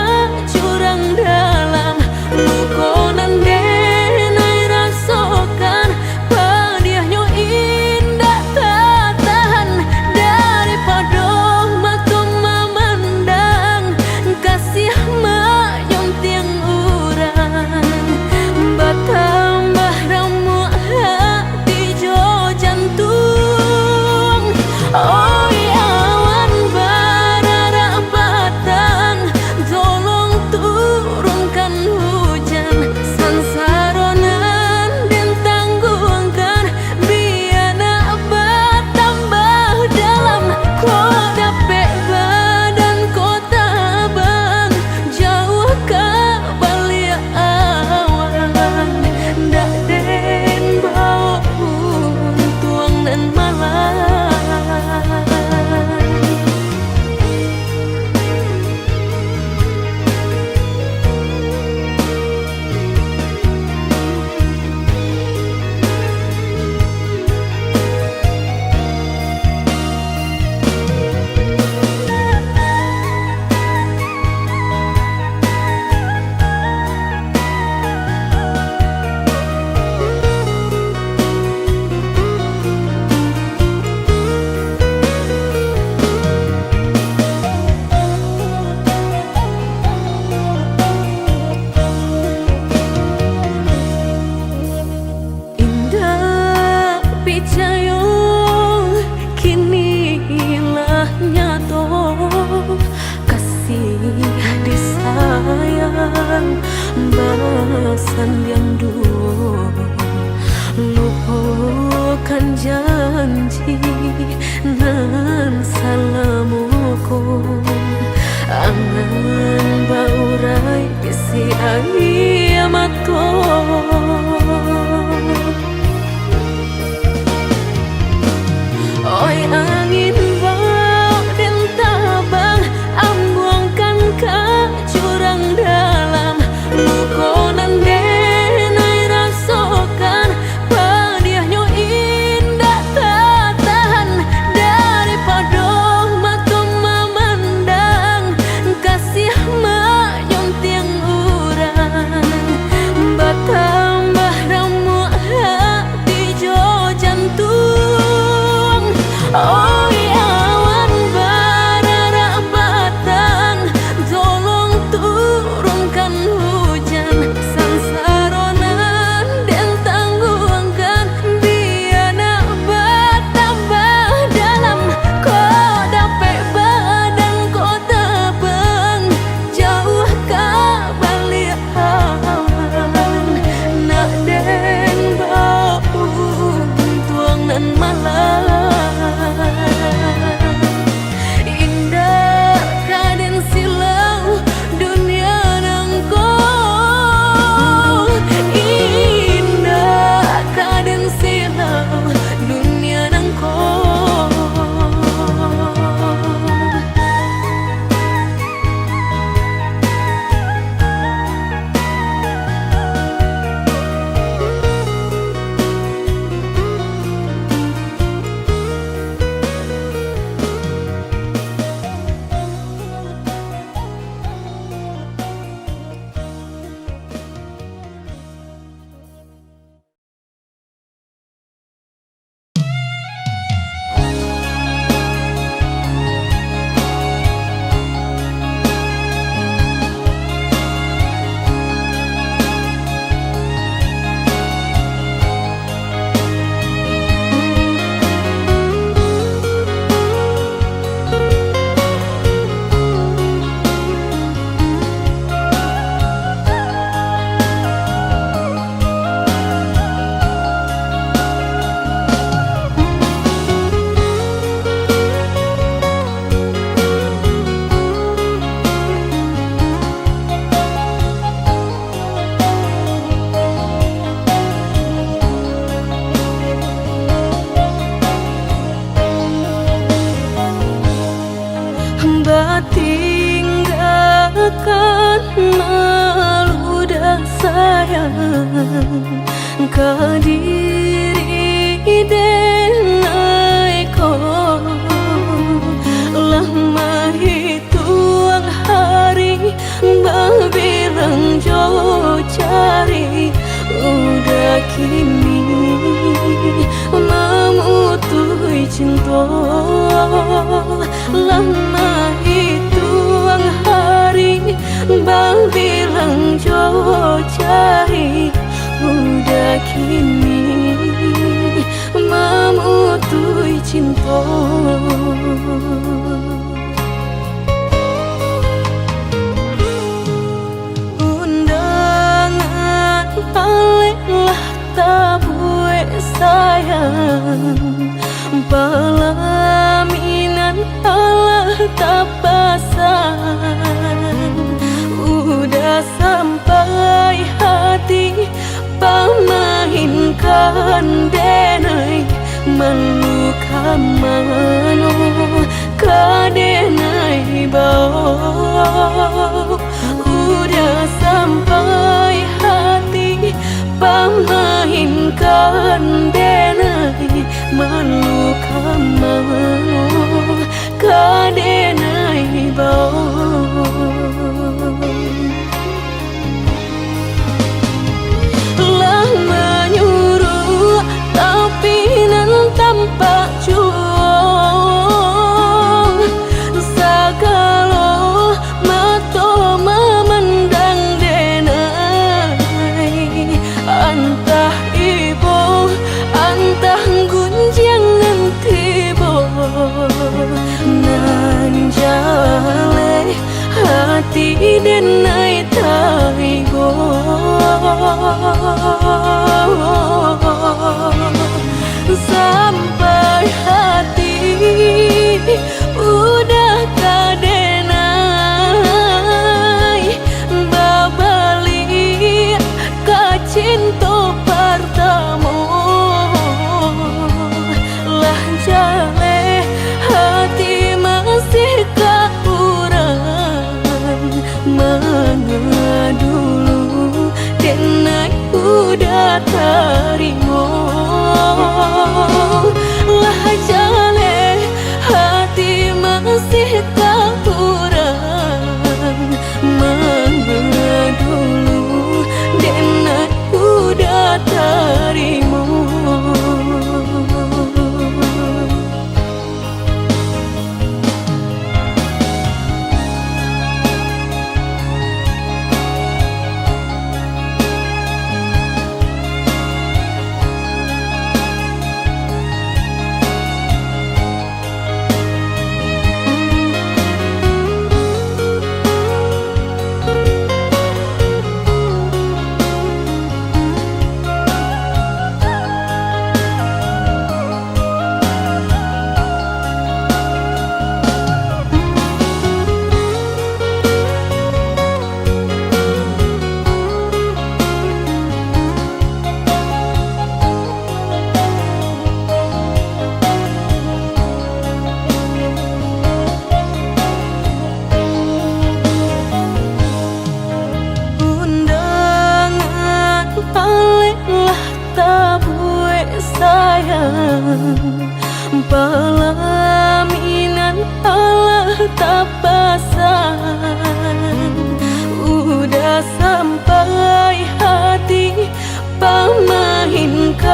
jurang dalam, lukonan denai rasakan, pedihnya indah tak tahan, daripada mata memandang, kasih menyunting urang, bertambah remuk hati jo jantung. Oi awan barara batang, tolong turunkan hujan, sansaronan dan tanggungkan, biar nak bertambah dalam, kau dapet badan kota bang, jauh ke balik awan, dak den bau tuang dan malam. Picayo kinilah nyato, kasih disayang bersanding duo, lupakan janji nan salamuko, angan baurai si ayamato. Oi angin bau dan tabang, ambuangkan ke jurang dalam, lukonan denai rasakan, pedihnya indah tak tahan, daripada mata memandang, kasih menyunting urang, bertambah kini memutui cinta. Lama hitung hari bang bilang jauh cari, udah kini memutui cinta. Undangan paling tabue sayang, pelaminan Allah tak pasang. Udah sampai hati pamahinkan denai, meluka mano kadenai bau. Udah sampai hati pamahinkan denai, meluka mano kadenai bau. Lah menyuruh tapi nan tampak juang, sagalo mato memandang denai. Antah ibu antah gunjang tibo, nan jale hati denai taigo. Sampai hati udah kadenai, babali ka cinta pertama. Lah jale hati masih kaurang, mana dulu denai udah terima. Lah jale hati masih kaurang, mana dulu denai udah terima. Pelaminan Allah tak pasang. Udah sampai hati pamahinkan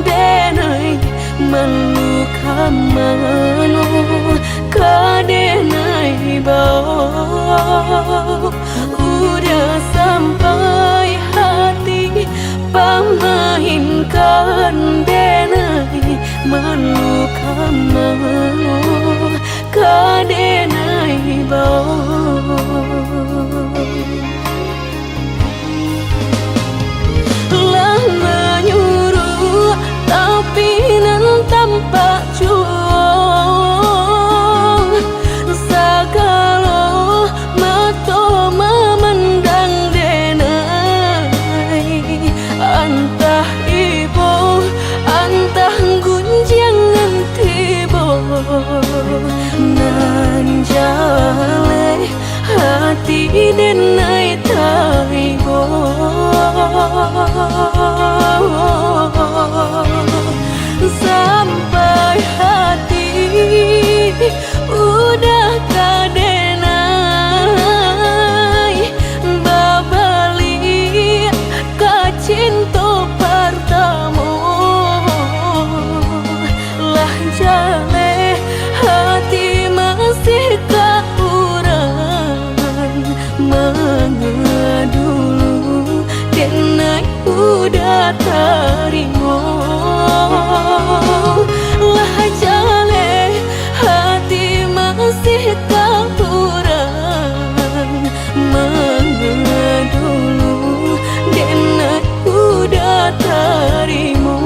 denai, meluka mano kadenai bau. Udah sampai hati pamahinkan denai, meluka mano kadenai bau. Lah menyuruh tapi nan tampak juang, sagalo mato memandang denai. Antah ibu antah gunjang tibo, nan jale hati denai taigo. Sampai hati udah kadenai, babali ka cinta denai udah terima. Lah jale hati masih kurang mengedulu denai udah terima.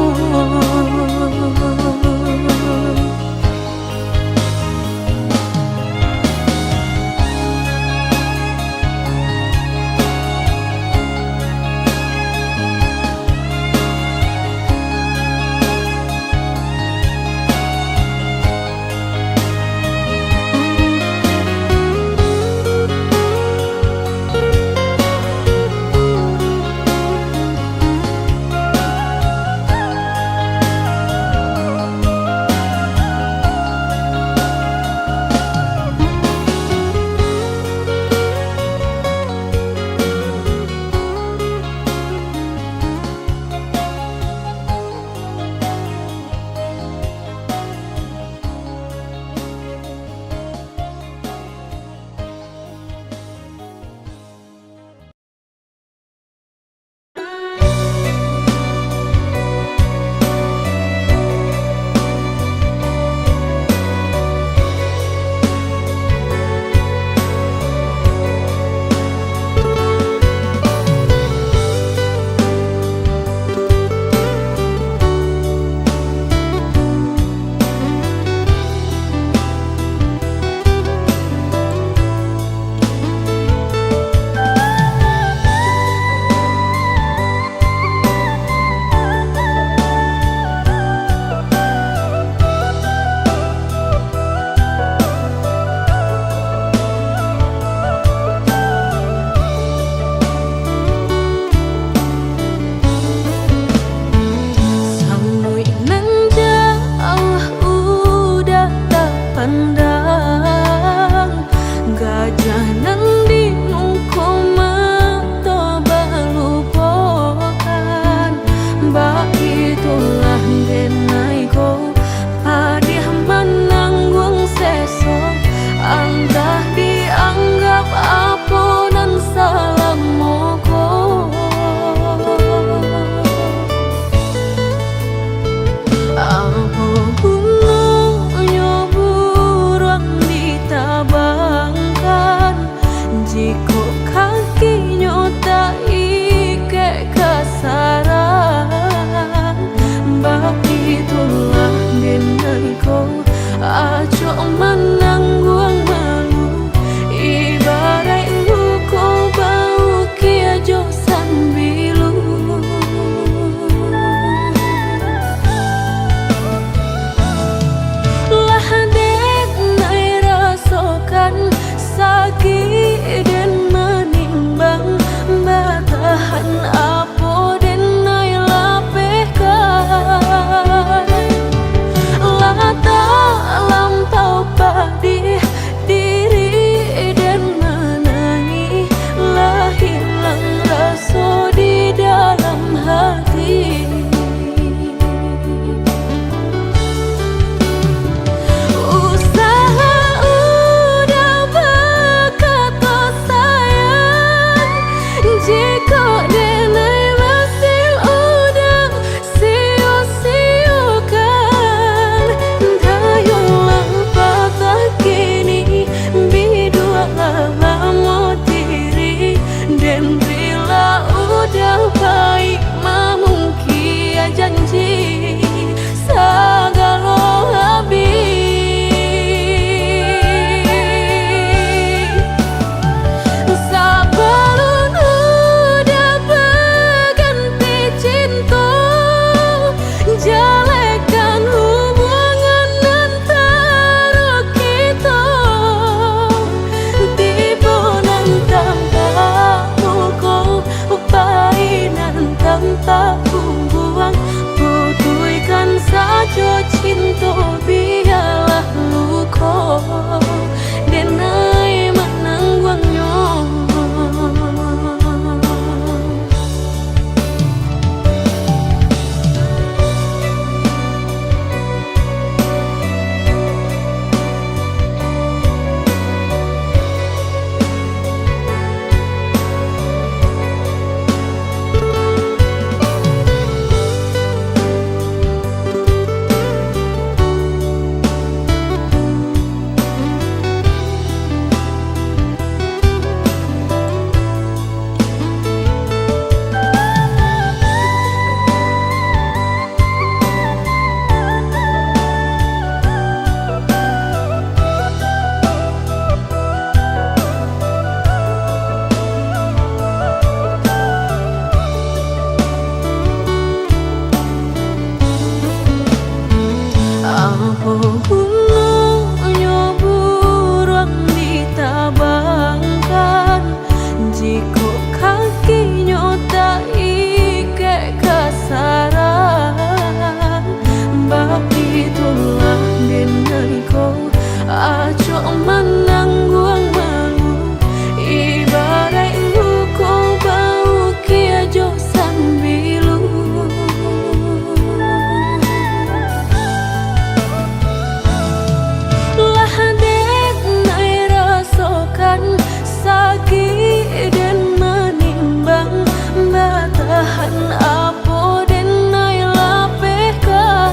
bahan apa denai lapehkan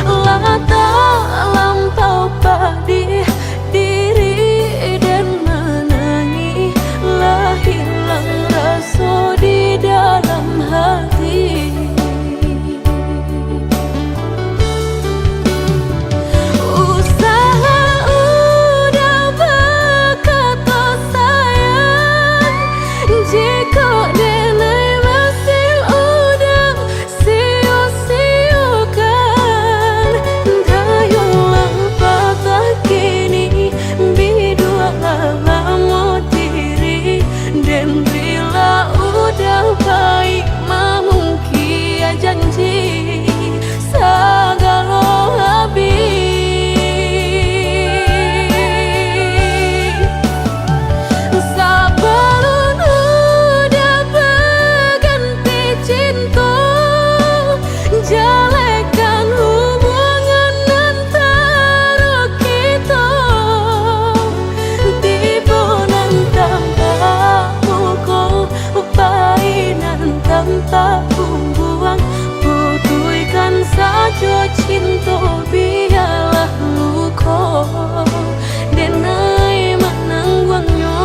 lata lampau padih diri dan menangi lah hilang rasa di dalam hati. Janji segala habis sebelum udah berganti cinta jalekan hubungan antara kita tiba nan tanpa muka painan tanpa buang putuikan saja cinta biarlah luka denai menangguangnya.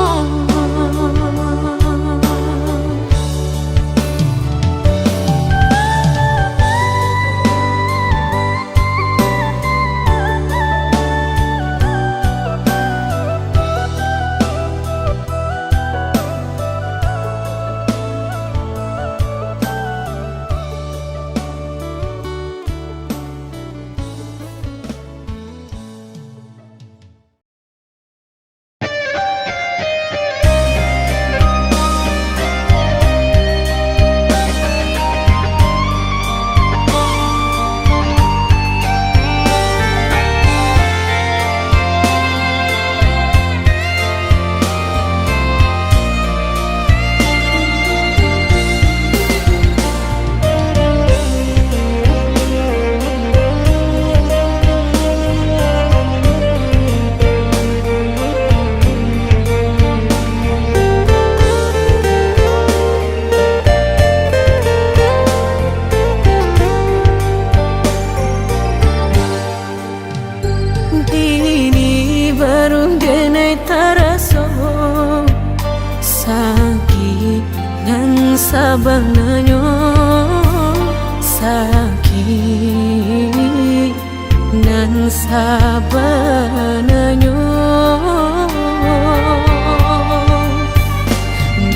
Sabananyo sakit nan sabananyo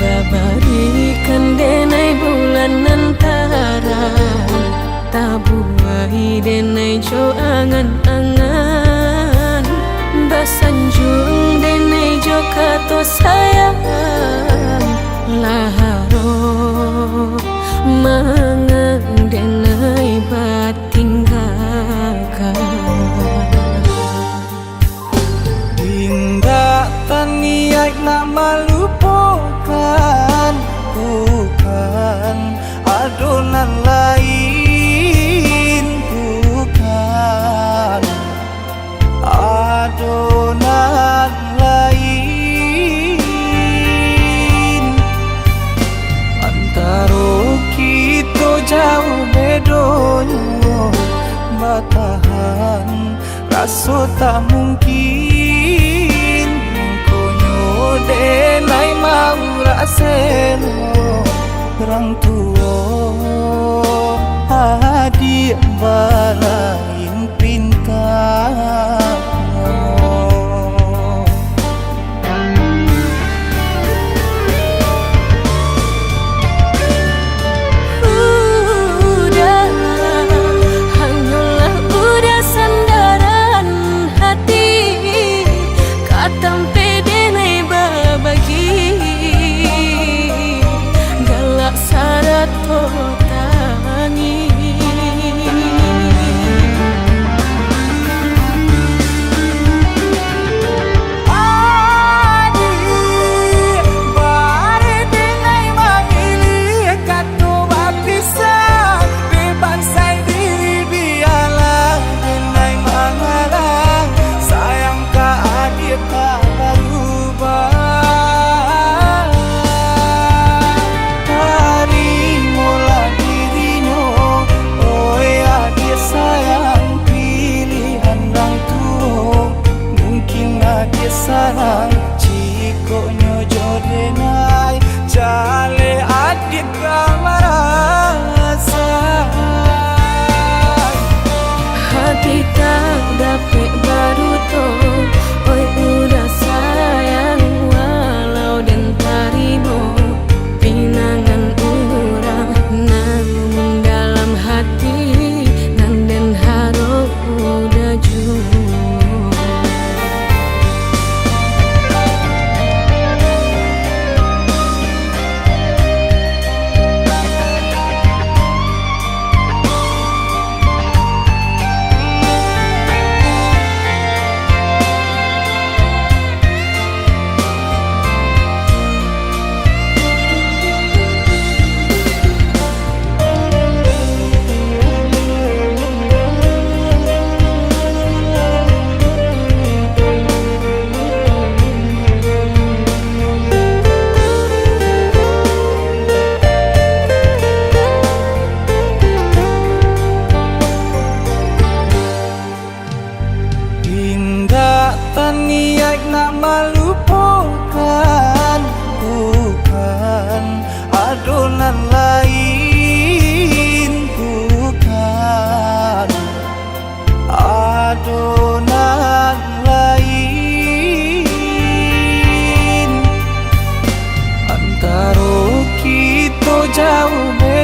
babarikan denai bulan antara tabuai denai jo angan-angan basanjung denai jo kato sayang laharo mangang denai batinggalkan Indah taniai nak melupakan bukan adonan lain bukan adonan jauh bedonyo batahan rasa tak mungkin konyo denai mau raseno orang tua adik balain pinta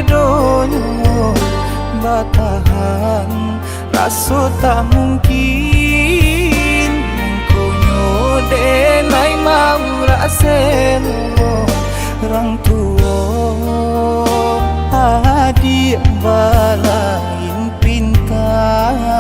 donyo batahan raso tak mungkin mengkonyo denai mau raseno orang tua adik balain pintar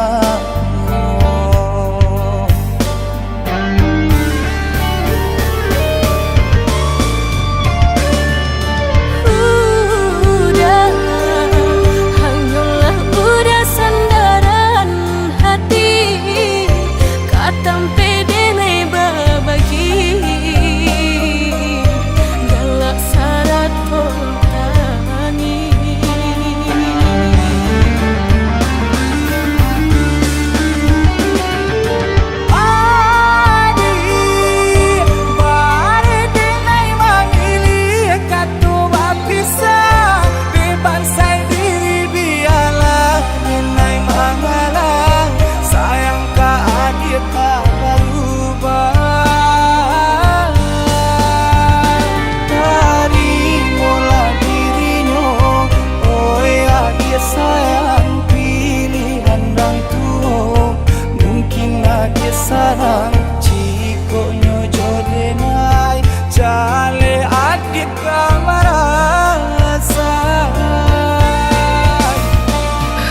sarang ciko nyojo denai jale adit kamarasa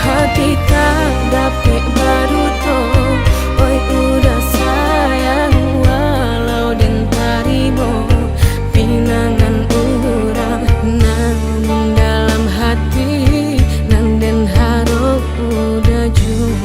hati tak dapat baru to oi udah sayang walau den tarimo pinangan urang namun dalam hati nang den harap udah jauh.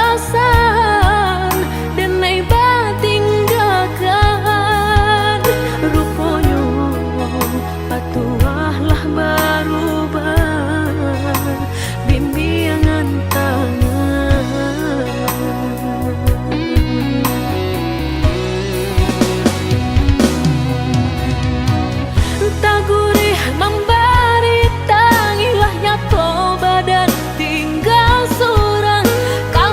Alasan dan nai bating dakan ruponyo patuahlah berubah bimbingan tangan tak gurih memberi tangilah nyato badan tinggal surang kau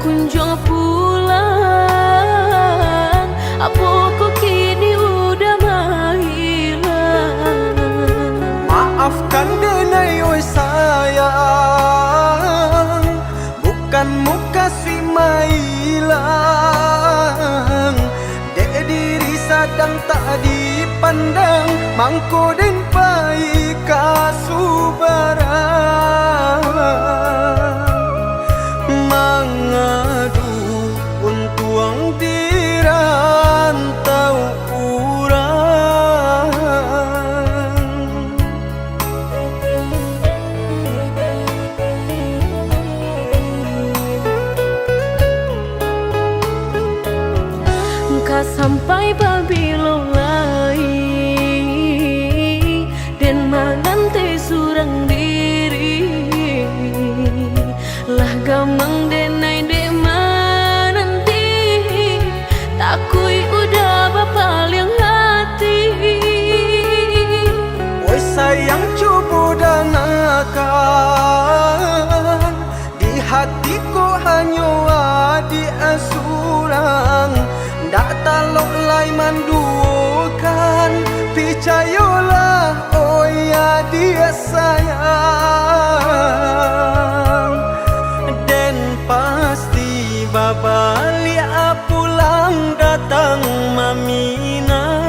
kunjung pulang, apa kok kini udah menghilang. Maafkan denai oi sayang, bukan muka si mailang. Dek diri sadang tak dipandang, mangko den pai kasubarang. Mangadu untuang dirantau urang. Engkau sampai babilo lai dan manante surang diri lah gamang denai de mananti takui udah bapaling hati. Oi sayang coba danakan, di hatiku hanya adi asurang. Ndak talok lai mandukan, percayalah oh ya dia sayang. Dan pasti babali pulang datang mamina.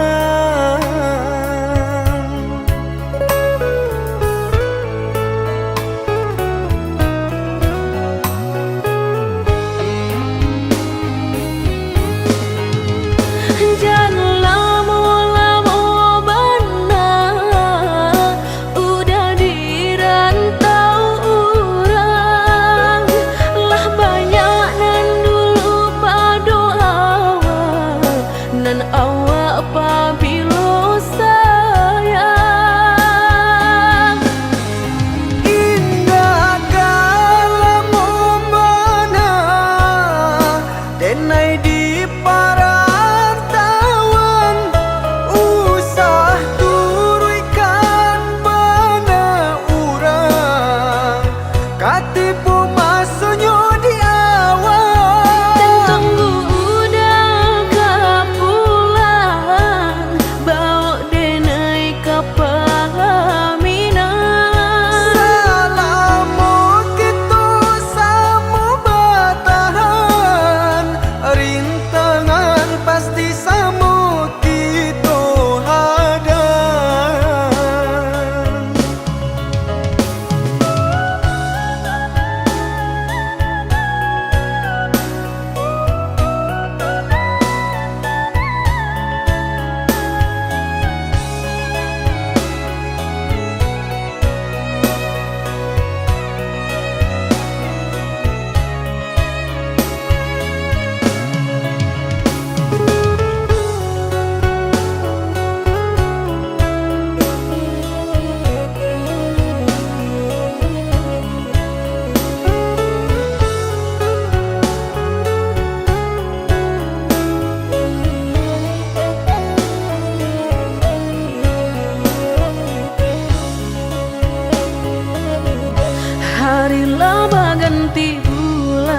Hari laba ganti bulan,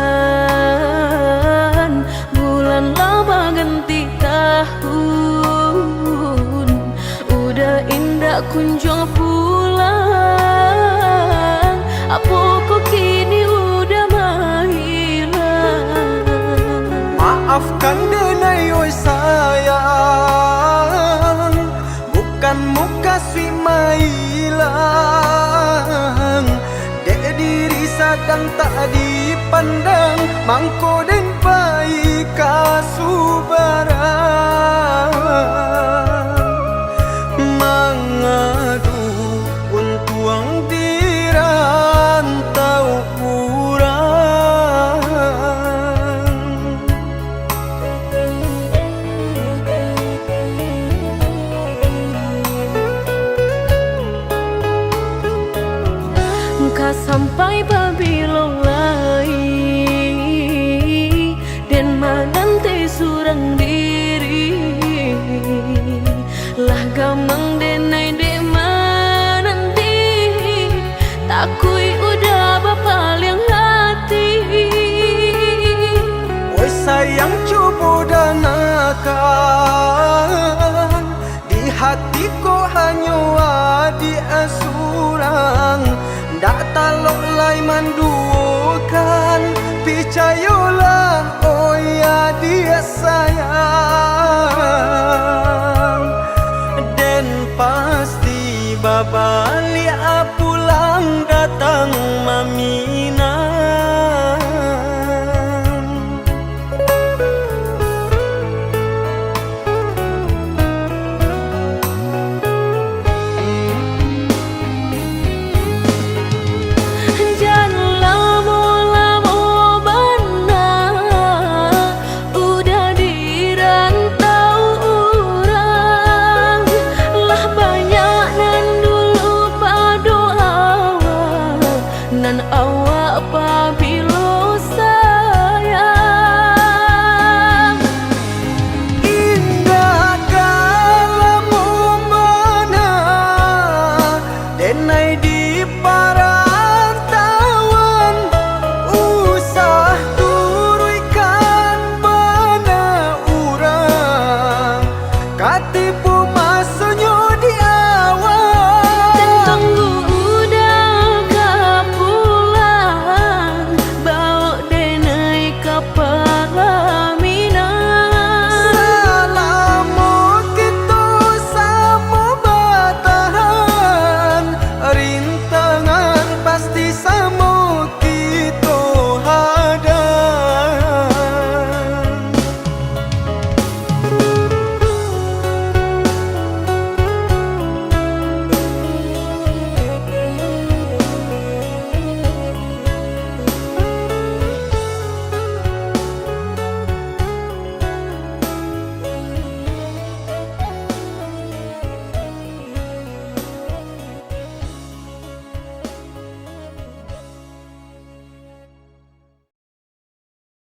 bulan laba ganti tahun. Udah indah kunjung pulang, apa kok kini udah menghilang. Maafkan denai oi sayang, bukan muka si mailang. Diri sadang tak dipandang, mangko den pai kasubarang. Mangadu untuang dirantau urang. Engkau sampai babilo lai dan manante surang diri dak talok lai manduokan. Percayalah oh ya dia sayang. Dan pasti babalik pulang datang mami.